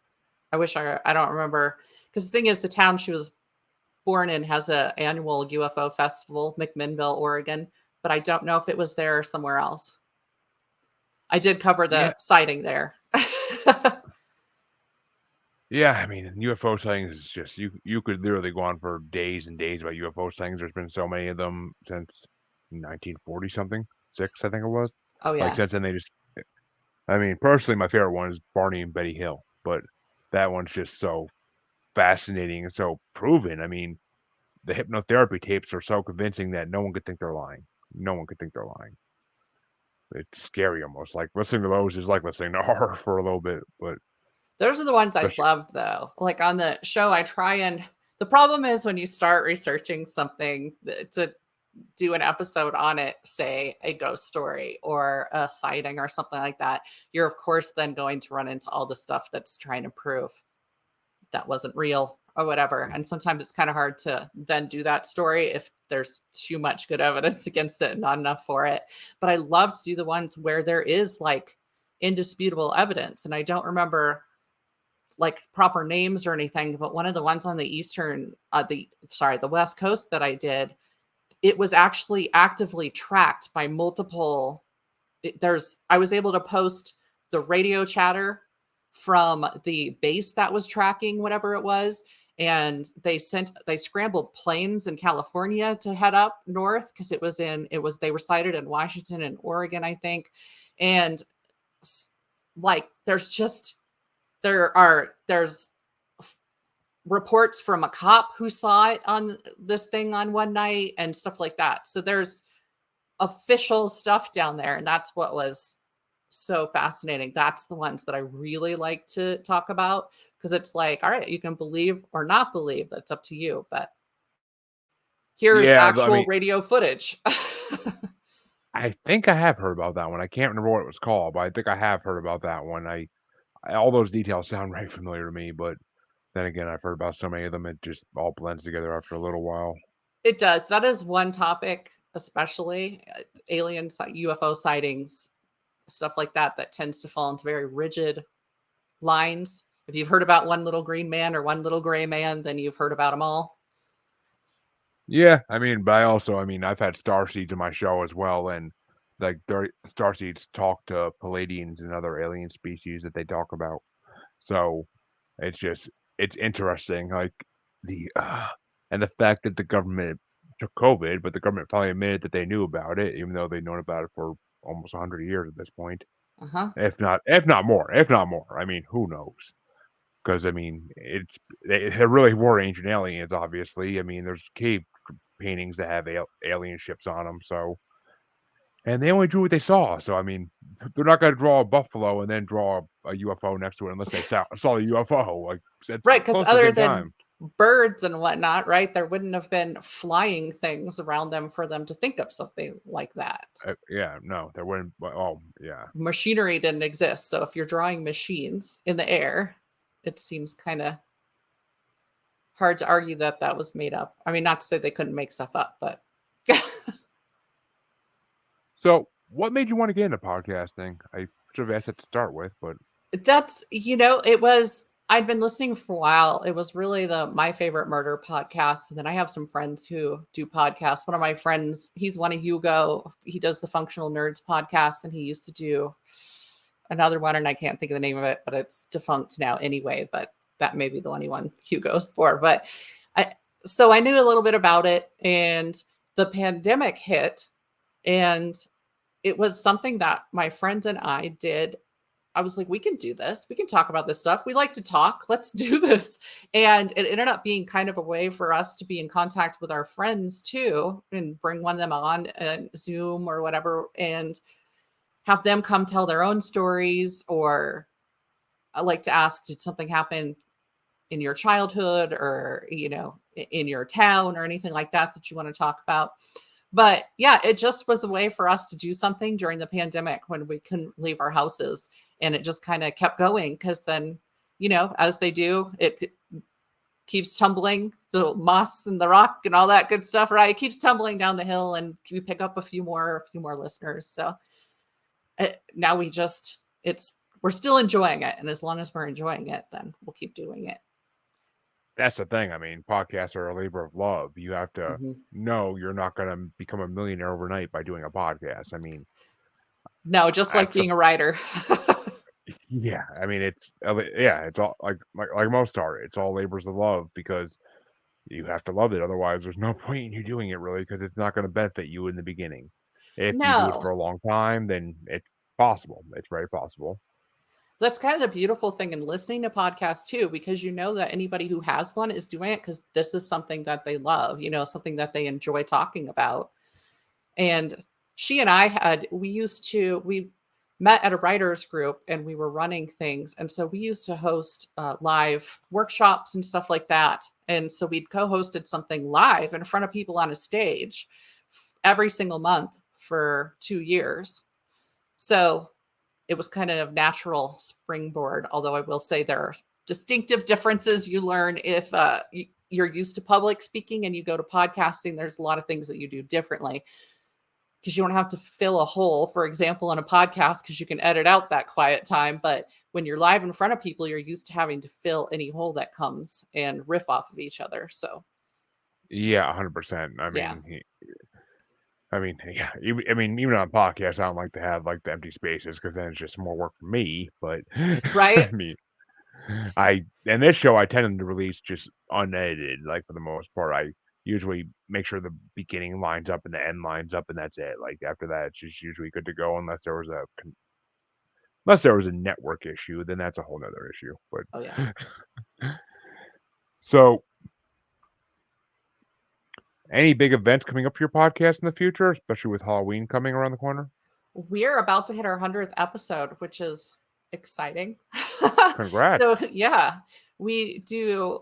I don't remember, because the thing is, the town she was born in has a annual UFO festival, McMinnville, Oregon, but I don't know if it was there or somewhere else. I did cover Yeah, the sighting there. yeah. I mean, UFO sightings is just you could literally go on for days and days about UFO sightings. There's been so many of them since 1940 something, six I think it was. Oh Like yeah. since then they just. I mean, personally, my favorite one is Barney and Betty Hill, but that one's just so fascinating and so proven. I mean, the hypnotherapy tapes are so convincing that no one could think they're lying. No one could think they're lying. It's scary almost. Like listening to those is like listening to horror for a little bit, but Those are the ones I especially loved though. Like on the show, I try and the problem is when you start researching something to do an episode on it, say a ghost story or a sighting or something like that, you're of course then going to run into all the stuff that's trying to prove that wasn't real or whatever. And sometimes it's kind of hard to then do that story if there's too much good evidence against it and not enough for it. But I love to do the ones where there is like indisputable evidence. And I don't remember like proper names or anything, but one of the ones on the West Coast that I did, it was actually actively tracked by multiple. I was able to post the radio chatter from the base that was tracking whatever it was, and they scrambled planes in California to head up north because they were sighted in Washington and Oregon, I think. And like there's reports from a cop who saw it on this thing on one night and stuff like that. So there's official stuff down there, and that's what was so fascinating. That's the ones that I really like to talk about, because it's like, all right, you can believe or not believe, that's up to you, but here's yeah. I actual mean, radio footage. I think I have heard about that one. I can't remember what it was called, but I think I have heard about that one. All those details sound very familiar to me, but then again, I've heard about so many of them, it just all blends together after a little while. It does. That is one topic, especially UFO sightings, stuff like that, that tends to fall into very rigid lines. If you've heard about one little green man or one little gray man, then you've heard about them all. Yeah, I mean, but I mean, I've had starseeds in my show as well, and like their starseeds talk to Palladians and other alien species that they talk about. So it's interesting, like the and the fact that the government took COVID, but the government finally admitted that they knew about it, even though they'd known about it for almost 100 years at this point, Uh-huh. if not more. I mean, who knows? Because I mean, they really were ancient aliens. Obviously, I mean, there's cave paintings that have alien ships on them. So, and they only drew what they saw. So, I mean, they're not going to draw a buffalo and then draw a UFO next to it unless they saw the UFO. Like it's Right, because close to the other same than time. birds and whatnot, right, there wouldn't have been flying things around them for them to think of something like that. Yeah, no, there wouldn't. Oh, yeah. Machinery didn't exist. So if you're drawing machines in the air, it seems kind of hard to argue that that was made up. I mean, not to say they couldn't make stuff up, but So, what made you want to get into podcasting? I should have asked that to start with, but I'd been listening for a while. It was really My Favorite Murder podcast. And then I have some friends who do podcasts. One of my friends, he's one of Hugo. He does the Functional Nerds podcast, and he used to do another one, and I can't think of the name of it, but it's defunct now anyway, but that may be the only one Hugo's for. But so I knew a little bit about it, and the pandemic hit, and it was something that my friends and I did. I was like, we can do this. We can talk about this stuff. We like to talk. Let's do this. And it ended up being kind of a way for us to be in contact with our friends too, and bring one of them on Zoom or whatever, and have them come tell their own stories. Or I like to ask, did something happen in your childhood or, in your town or anything like that you want to talk about. But yeah, it just was a way for us to do something during the pandemic when we couldn't leave our houses. And it just kind of kept going because then, as they do, it keeps tumbling, the moss and the rock and all that good stuff, right? It keeps tumbling down the hill and we pick up a few more listeners. So now we're still enjoying it. And as long as we're enjoying it, then we'll keep doing it. That's the thing. I mean, podcasts are a labor of love. You have to know you're not going to become a millionaire overnight by doing a podcast. I mean, no, just like being a writer. Yeah, I mean, it's all like most art. It's all labors of love because you have to love it. Otherwise, there's no point in you doing it really because it's not going to benefit you in the beginning. If you do it for a long time, then it's possible. It's very possible. That's kind of the beautiful thing in listening to podcasts too, because that anybody who has one is doing it because this is something that they love, something that they enjoy talking about. And she and I we met at a writers group and we were running things. And so we used to host live workshops and stuff like that. And so we'd co-hosted something live in front of people on a stage every single month for 2 years. So it was kind of natural springboard, although I will say there are distinctive differences you learn if you're used to public speaking and you go to podcasting. There's a lot of things that you do differently because you don't have to fill a hole, for example, on a podcast because you can edit out that quiet time. But when you're live in front of people, you're used to having to fill any hole that comes and riff off of each other. So, yeah, 100%. I mean, even on podcasts, I don't like to have like the empty spaces because then it's just more work for me. But right? And this show I tend to release just unedited. Like for the most part, I usually make sure the beginning lines up and the end lines up, and that's it. Like after that, it's just usually good to go unless there was a network issue, then that's a whole nother issue. But oh yeah. So. Any big events coming up for your podcast in the future, especially with Halloween coming around the corner? We're about to hit our 100th episode, which is exciting. Congrats. So yeah, we do,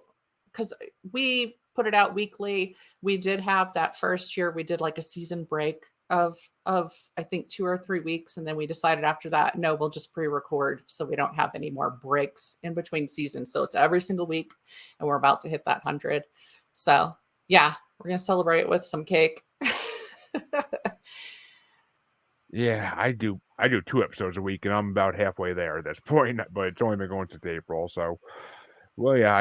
because we put it out weekly. We did have that first year, we did like a season break of I think 2 or 3 weeks. And then we decided after that, no, we'll just pre-record so we don't have any more breaks in between seasons. So it's every single week and we're about to hit that 100. So yeah, we're going to celebrate with some cake. Yeah, I do 2 episodes a week and I'm about halfway there at this point, but it's only been going since April. So, well, yeah,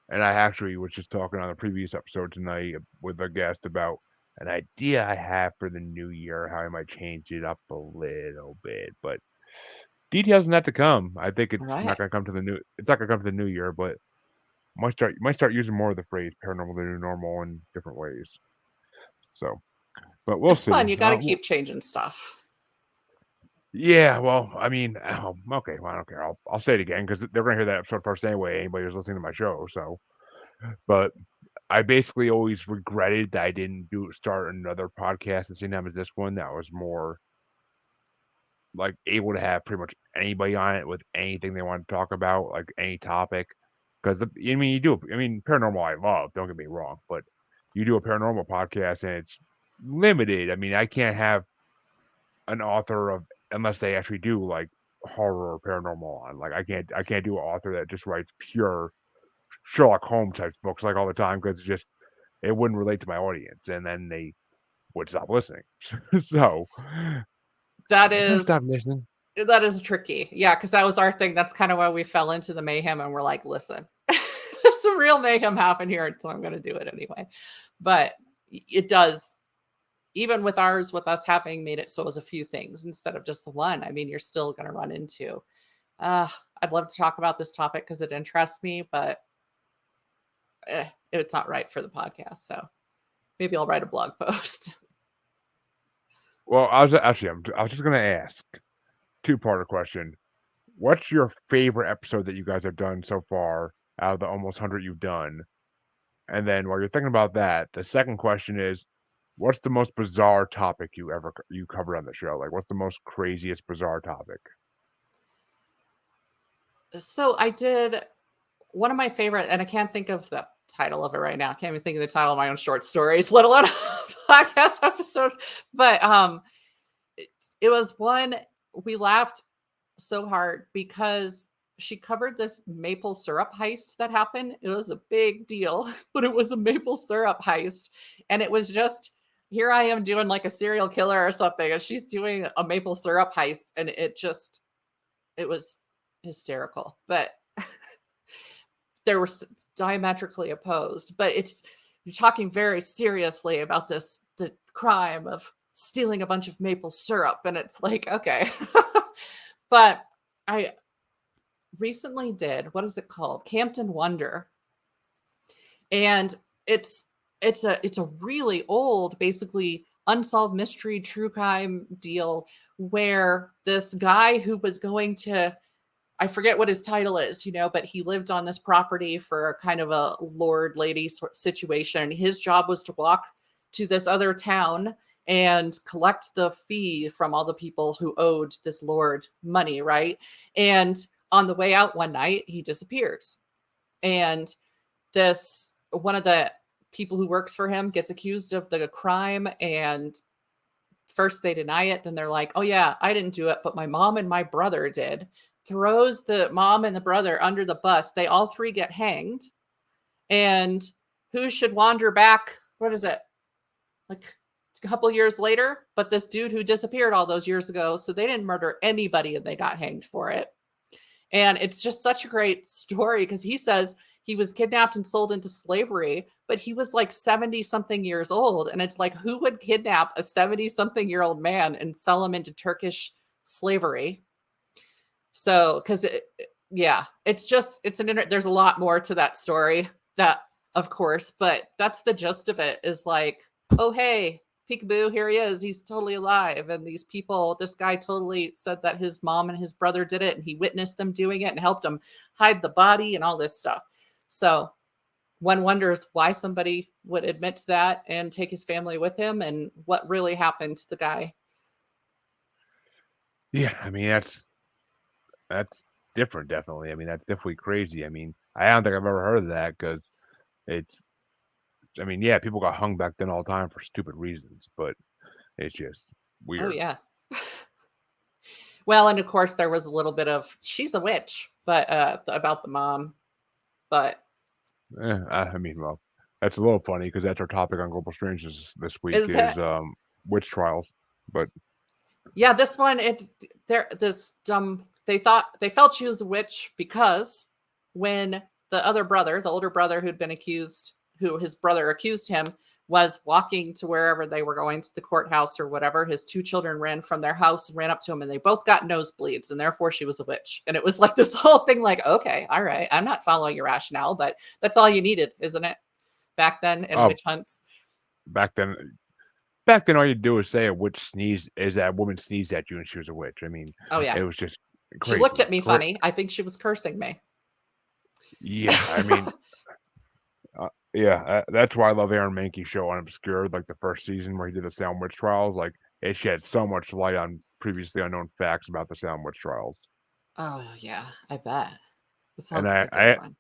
and I actually was just talking on a previous episode tonight with a guest about an idea I have for the new year, how I might change it up a little bit, but details not to come. I think it's not going to come to the new year, but might start using more of the phrase paranormal the new normal in different ways. So, but we'll see. It's fun. You got to keep changing stuff. Yeah, well, I mean, okay, well, I don't care. I'll say it again because they're going to hear that episode first anyway. Anybody who's listening to my show, so. But I basically always regretted that I didn't start another podcast at the same time as this one that was more like able to have pretty much anybody on it with anything they want to talk about, like any topic. Because paranormal I love. Don't get me wrong, but you do a paranormal podcast and it's limited. I mean, I can't have an author of unless they actually do like horror or paranormal on. Like I can't do an author that just writes pure Sherlock Holmes type books like all the time because it wouldn't relate to my audience, and then they would stop listening. So that is stop listening. That is tricky. Yeah, because that was our thing. That's kind of why we fell into the mayhem and we're like, listen, there's some real mayhem happen here. So I'm going to do it anyway. But it does, even with us having made it so it was a few things instead of just the one. I mean, you're still going to run into, I'd love to talk about this topic because it interests me, but it's not right for the podcast. So maybe I'll write a blog post. Well, I was just going to ask. Two-parter question. What's your favorite episode that you guys have done so far out of the almost 100 you've done? And then while you're thinking about that, the second question is, what's the most bizarre topic you covered on the show? Like, what's the most craziest bizarre topic? So I did one of my favorite, and I can't think of the title of it right now. I can't even think of the title of my own short stories, let alone a podcast episode. But it was one we laughed so hard because she covered this maple syrup heist that happened. It was a big deal, but it was a maple syrup heist. And it was just, here I am doing like a serial killer or something, and she's doing a maple syrup heist. And it was hysterical. But they were diametrically opposed. But you're talking very seriously about the crime of stealing a bunch of maple syrup. And it's like, okay. But I recently did, what is it called? Campton Wonder. And it's a really old, basically unsolved mystery true crime deal where this guy who was going to, I forget what his title is, but he lived on this property for kind of a lord lady situation. His job was to walk to this other town and collect the fee from all the people who owed this lord money, right? And on the way out one night, he disappears. And one of the people who works for him gets accused of the crime. And first they deny it. Then they're like, oh yeah, I didn't do it, but my mom and my brother did. Throws the mom and the brother under the bus. They all three get hanged. And who should wander back? What is it? Like a couple years later, but this dude who disappeared all those years ago. So they didn't murder anybody and they got hanged for it. And it's just such a great story because he says he was kidnapped and sold into slavery, but he was like 70 something years old. And it's like, who would kidnap a 70 something year old man and sell him into Turkish slavery? So, because there's a lot more to that story, that of course, but that's the gist of it, is like, oh, hey, peekaboo, here he is. He's totally alive. And this guy totally said that his mom and his brother did it, and he witnessed them doing it and helped them hide the body and all this stuff. So one wonders why somebody would admit to that and take his family with him, and what really happened to the guy. Yeah, I mean, that's different, definitely. I mean, that's definitely crazy. I mean, I don't think I've ever heard of that because yeah, people got hung back then all the time for stupid reasons, but it's just weird. Oh, yeah. Well, and of course, there was a little bit of, she's a witch, but about the mom. But I mean, well, that's a little funny because that's our topic on Global Strangeness this week is witch trials. But yeah, this one, they felt she was a witch because when the older brother who'd been accused, who his brother accused him, was walking to wherever they were going, to the courthouse or whatever, his two children ran from their house and ran up to him, and they both got nosebleeds, and therefore she was a witch. And it was like this whole thing, like, okay, all right, I'm not following your rationale, but that's all you needed, isn't it? Back then in witch hunts. Back then, all you do is say a witch sneezed, is that a woman sneezed at you and she was a witch. I mean, oh yeah, it was just crazy. She looked at me funny. I think she was cursing me. Yeah, I mean, that's why I love Aaron Mahnke's show on Obscured, like the first season where he did the Salem witch trials. Like, it shed so much light on previously unknown facts about the Salem witch trials. Oh yeah, I bet. It sounds and like a good one.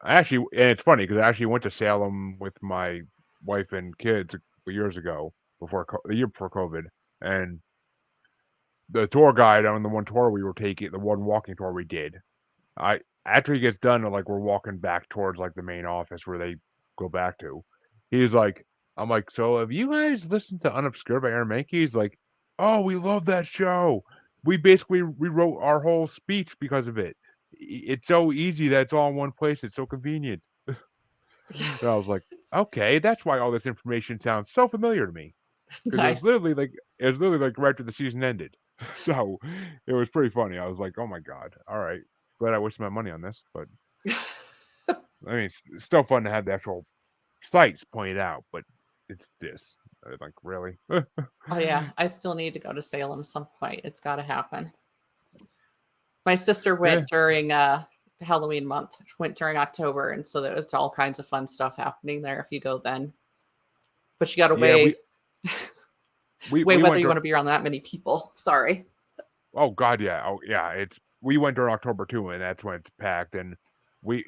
I actually, and it's funny because I actually went to Salem with my wife and kids a couple years ago, the year before COVID, and the tour guide on the one tour we were taking, the one walking tour we did, after he gets done, like we're walking back towards like the main office where they go back to, he's like, I'm like, so have you guys listened to Unobscured by Aaron Mahnke? He's like, oh, we love that show. We basically rewrote our whole speech because of it. It's so easy that it's all in one place. It's so convenient. And I was like, okay, that's why all this information sounds so familiar to me. Because Nice. it was literally like right after the season ended. So it was pretty funny. I was like, oh my God. All right. Glad I wasted my money on this. But I mean, it's still fun to have the actual sites pointed out, but it's this. Like, really? Oh yeah, I still need to go to Salem some point. It's got to happen. My sister went during Halloween month. Went during October, and so it's all kinds of fun stuff happening there if you go then. But you got to weigh whether you want to be around that many people. Sorry. Oh God, yeah. Oh yeah. We went during October too, and that's when it's packed. And we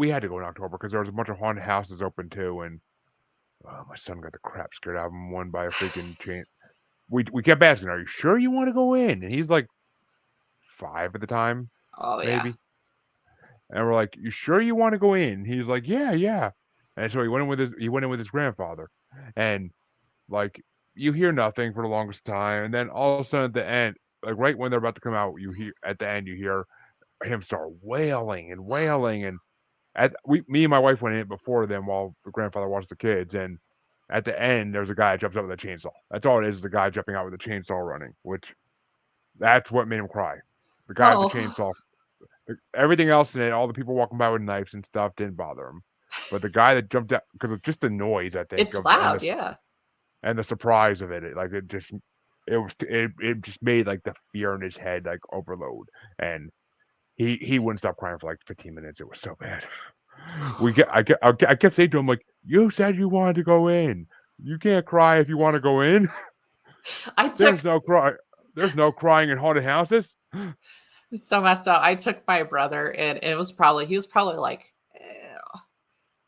had to go in October because there was a bunch of haunted houses open too, and my son got the crap scared out of him one by a freaking chain. We kept asking, "Are you sure you want to go in?" And he's like 5 at the time, Oh yeah. maybe. And we're like, "You sure you want to go in?" He's like, "Yeah, yeah." And so he went in with his grandfather, and like you hear nothing for the longest time, and then all of a sudden at the end, like right when they're about to come out, you hear at the end you hear him start wailing and wailing, and me and my wife went in before them while the grandfather watched the kids, and at the end there's a guy that jumps out with a chainsaw. That's all it is the guy jumping out with a chainsaw running, which that's what made him cry. The guy with the Oh, chainsaw. Everything else in it, all the people walking by with knives and stuff didn't bother him, but the guy that jumped out because it's just the noise I think it's of loud. Yeah. and the surprise of it like it just made like the fear in his head like overload, and he wouldn't stop crying for like 15 minutes. It was so bad. I kept saying to him like, "You said you wanted to go in. You can't cry if you want to go in. I took There's no cry. There's no crying in haunted houses." so messed up. I took my brother, and he was probably like,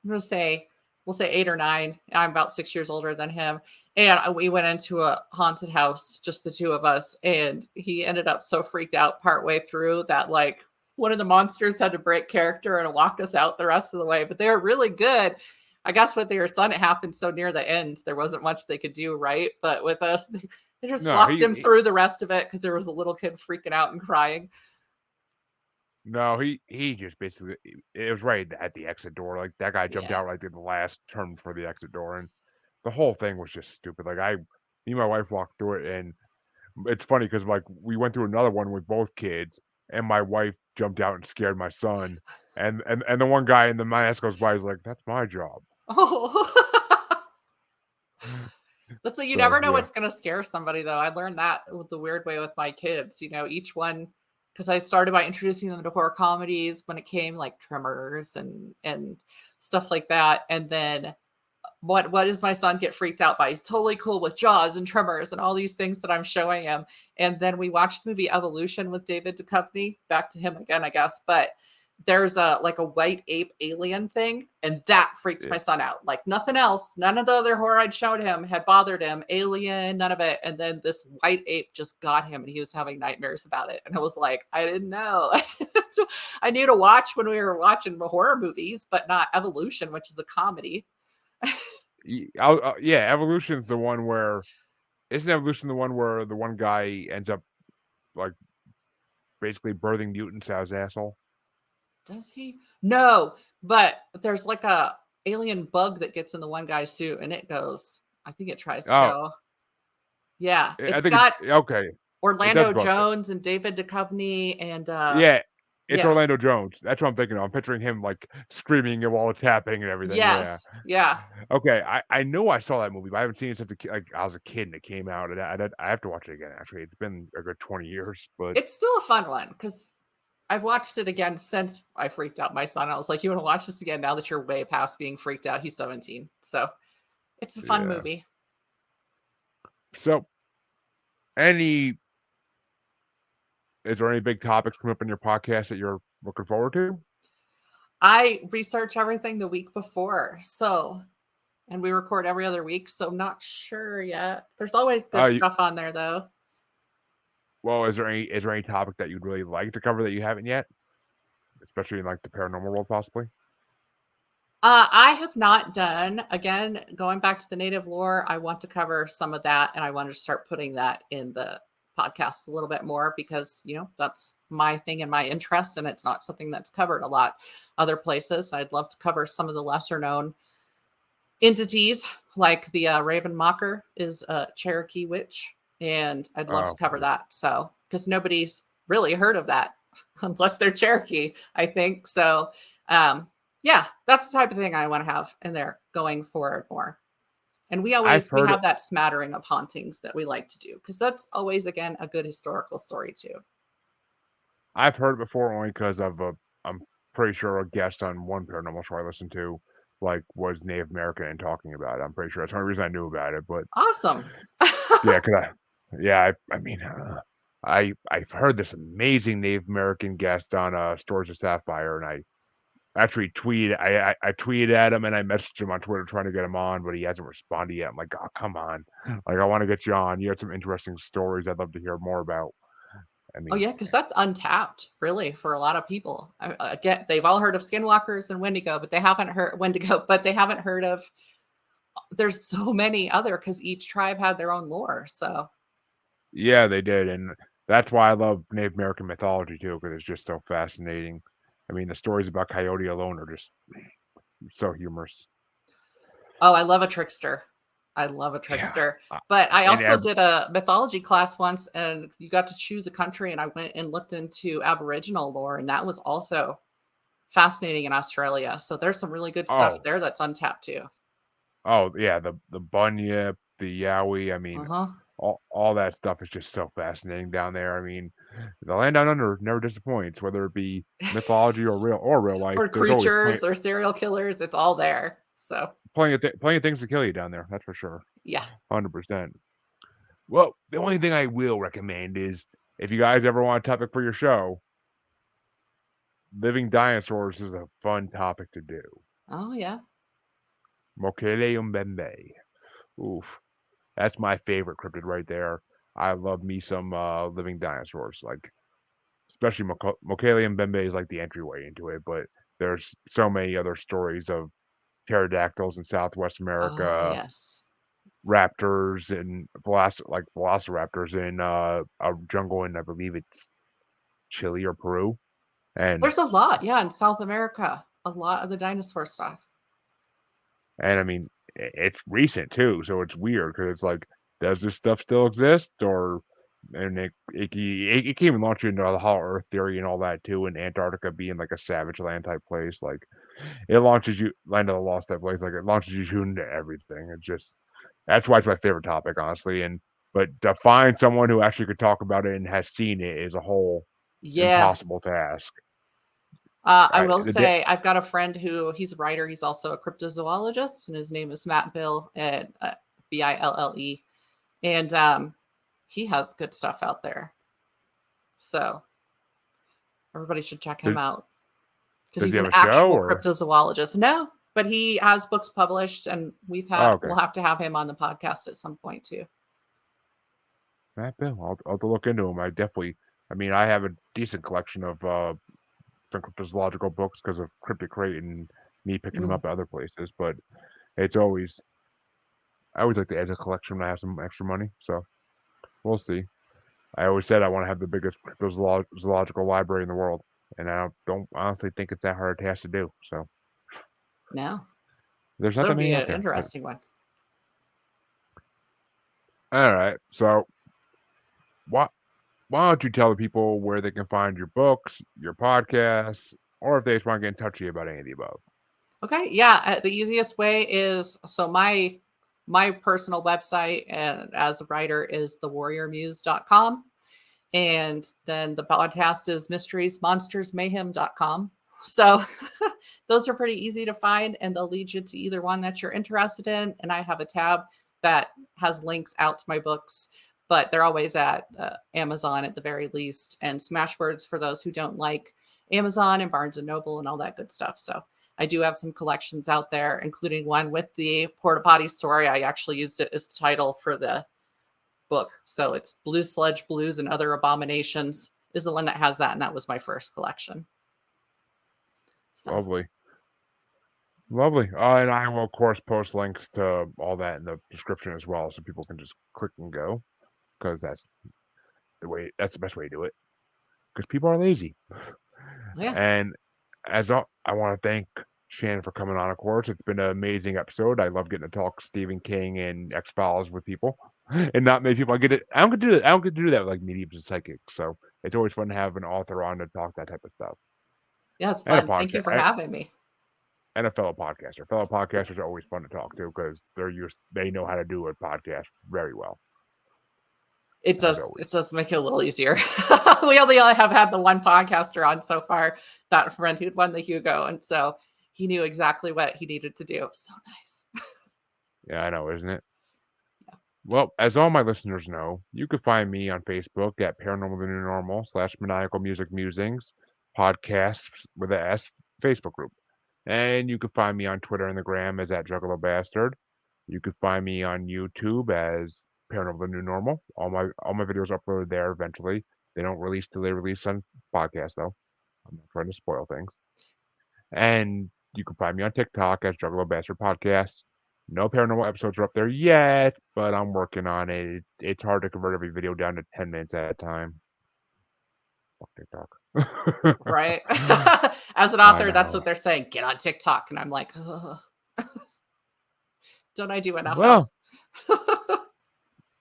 I'm gonna say, we'll say 8 or 9. I'm about 6 years older than him. And we went into a haunted house, just the two of us. And he ended up so freaked out partway through that, like, one of the monsters had to break character and walk us out the rest of the way. But they were really good. I guess with their son, it happened so near the end, there wasn't much they could do, right? But with us, they just No, walked him through the rest of it because there was a little kid freaking out and crying. no, he just basically it was right at the exit door. Like that guy jumped Yeah. out like at the last turn for the exit door, and the whole thing was just stupid. Like me and my wife walked through it, and it's funny because like we went through another one with both kids, and my wife jumped out and scared my son, and the one guy in the mask goes by, he's like, "That's my job." Oh. That's so you So never know yeah, what's going to scare somebody, though. I learned that with the weird way with my kids. Each one, because I started by introducing them to horror comedies when it came like Tremors and stuff like that, and then what does my son get freaked out by? He's totally cool with Jaws and Tremors and all these things that I'm showing him. And then we watched the movie Evolution with David Duchovny. Back to him again, I guess, but there's a white ape alien thing, and that freaked yeah. my son out like nothing else. None of the other horror I'd showed him had bothered him. Alien, none of it. And then this white ape just got him, and he was having nightmares about it. And I was like, I didn't know. I knew to watch when we were watching the horror movies, but not Evolution, which is a comedy. Yeah, Evolution's the one where isn't Evolution the one where the one guy ends up like basically birthing mutants out his asshole? Does he? No, but there's like a alien bug that gets in the one guy's suit, and it goes. I think it tries to Oh, go. Yeah, I it's think it's got okay. It does Orlando go. Jones and David Duchovny and Yeah, it's yeah. Orlando Jones. That's what I'm thinking of. I'm picturing him like screaming while it's happening and everything. Yeah. Yes. Yeah. Okay. I know I saw that movie, but I haven't seen it since like I was a kid and it came out. And I have to watch it again. Actually, it's been a good 20 years. But It's still a fun one because I've watched it again since I freaked out my son. I was like, you want to watch this again now that you're way past being freaked out? He's 17. So it's a fun yeah. movie. So, any is there any big topics coming up in your podcast that you're looking forward to? I research everything the week before. So, and we record every other week. So I'm not sure yet. There's always good You, stuff on there though. well, is there any topic that you'd really like to cover that you haven't yet, especially in like the paranormal world, possibly? I have not done, again, going back to the native lore, I want to cover some of that, and I want to start putting that in the podcast a little bit more because, that's my thing and my interest, and it's not something that's covered a lot other places. I'd love to cover some of the lesser known entities, like the Raven Mocker is a Cherokee witch, and I'd love to cover that. So, because nobody's really heard of that unless they're Cherokee, I think. So, yeah, that's the type of thing I want to have in there going forward more. And we have that smattering of hauntings that we like to do because that's always, again, a good historical story too. I've heard it before only because I'm pretty sure a guest on one paranormal show I listened to like was Native American and talking about it. I'm pretty sure that's the only reason I knew about it. But awesome. yeah, I mean, I've heard this amazing Native American guest on Stories of Sapphire, and actually tweeted. I tweeted at him and I messaged him on Twitter trying to get him on, but he hasn't responded yet. I'm like, oh, come on, like I want to get you on. You had some interesting stories I'd love to hear more about. I Oh mean, yeah, because that's untapped, really, for a lot of people. Again, they've all heard of Skinwalkers and Wendigo, but they haven't heard Wendigo, but they haven't heard of. There's so many other because each tribe had their own lore. So yeah, they did, and that's why I love Native American mythology too, because it's just so fascinating. I mean, the stories about Coyote alone are just so humorous. oh, I love a trickster. I love a Yeah, trickster. But I and also did a mythology class once, and you got to choose a country, and I went and looked into Aboriginal lore, and that was also fascinating in Australia. So there's some really good stuff oh, there that's untapped too. oh yeah, the bunyip, the yowie. I mean, Uh-huh. all that stuff is just so fascinating down there. I mean, the land down under never disappoints, whether it be mythology or real life. Or There's always creatures or serial killers, it's all there. So plenty of things to kill you down there. That's for sure, yeah. 100%. Well, the only thing I will recommend is if you guys ever want a topic for your show, living dinosaurs is a fun topic to do. Oh yeah. Mokele Mbembe. Oof. That's my favorite cryptid right there. I love me some living dinosaurs. Like especially Mokele Mbembe is like the entryway into it, but there's so many other stories of pterodactyls in Southwest Oh America, yes. raptors and velociraptors in a jungle in I believe it's Chile or Peru. And There's a lot, yeah, in South America. A lot of the dinosaur stuff. I mean it's recent too, so it's weird because it's like, does this stuff still exist? Or and it can even launch you into the Hollow Earth theory and all that too, and Antarctica being like a savage land type place. Like it launches you land of the lost type place, like it launches you into everything. It's just that's why it's my favorite topic, honestly. And but to find someone who actually could talk about it and has seen it is a whole Yeah. impossible task. I will The say I've got a friend who he's a writer. He's also a cryptozoologist, and his name is Matt Bill at Bille. And he has good stuff out there. So everybody should check him does, out because does he's he have an a show actual or? cryptozoologist. No, but he has books published, and Oh, okay. we'll have to have him on the podcast at some point too. Matt Bill. I'll have to look into him. I mean, I have a decent collection of different cryptozoological books because of Cryptic Crate and me picking them Mm. up at other places. But it's always, I always like to add a collection when I have some extra money. So we'll see. I always said I want to have the biggest cryptozoological library in the world, and I don't honestly think it's that hard a task to do. So No, there's not that that would be many out an there. But interesting one. all right, so why don't you tell the people where they can find your books, your podcasts, or if they just want to get in touch with you about any of the above? Okay, yeah, the easiest way is so my personal website and as a writer is thewarriormuse.com, and then the podcast is mysteriesmonstersmayhem.com. So those are pretty easy to find, and they'll lead you to either one that you're interested in. And I have a tab that has links out to my books, but they're always at Amazon at the very least, and Smashwords for those who don't like Amazon, and Barnes and Noble and all that good stuff. So I do have some collections out there, including one with the porta potty story. I actually used it as the title for the book. So it's Sludge Blues and Other Abominations is the one that has that, and that was my first collection. So Lovely. Lovely. And I will, of course, post links to all that in the description as well, so people can just click and go, because that's the best way to do it. Because people are lazy. yeah, And I want to thank Shannon for coming on. Of course, it's been an amazing episode. I love getting to talk Stephen King and X Files with people, and not many people. I don't get to do that. I don't get to do that with like mediums and psychics. So it's always fun to have an author on to talk that type of stuff, yeah, it's and a fun. Thank you podcast for having me. and a fellow podcaster. Fellow podcasters are always fun to talk to because they know how to do a podcast very well, as It always. does make it a little easier. We only have had the one podcaster on so far, that friend who'd won the Hugo, and so he knew exactly what he needed to do. So nice. Yeah, I know, isn't it? Yeah. Well, as all my listeners know, you can find me on Facebook at Paranormal the New Normal / Maniacal Music Musings podcasts with a S Facebook group. And you can find me on Twitter and the gram as at Juggalo Bastard. You can find me on YouTube as Paranormal the New Normal. All my videos are uploaded there eventually. They don't release till they release on podcast though. I'm not trying to spoil things. And you can find me on TikTok as Juggalo Bastard Podcast. No paranormal episodes are up there yet, but I'm working on it. It's hard to convert every video down to 10 minutes at a time. Fuck TikTok. Right. As an I author, that's know. what they're saying. Get on TikTok. And I'm like, ugh. Don't I do enough Well, else?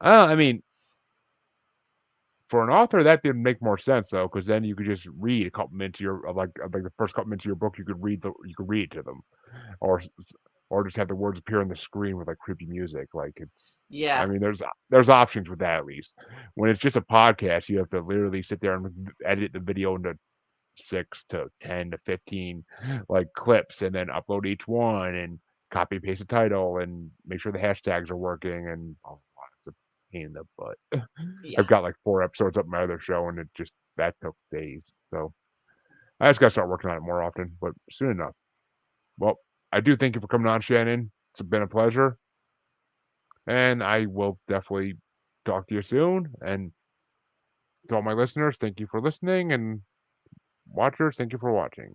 I mean, for an author, that did make more sense though, because then you could just read a couple minutes of like the first couple minutes of your book. You could read it to them, or just have the words appear on the screen with like creepy music. Like I Yeah. mean, there's options with that at least. When it's just a podcast, you have to literally sit there and edit the video into 6 to 10 to 15 like clips, and then upload each one and copy and paste the title and make sure the hashtags are working, and it's a pain in the butt. Yeah. I've got like 4 episodes up my other show, and that took days. So I just gotta start working on it more often, but soon enough. Well, I do thank you for coming on, Shannon. It's been a pleasure, and I will definitely talk to you soon. And to all my listeners, thank you for listening, and watchers, thank you for watching.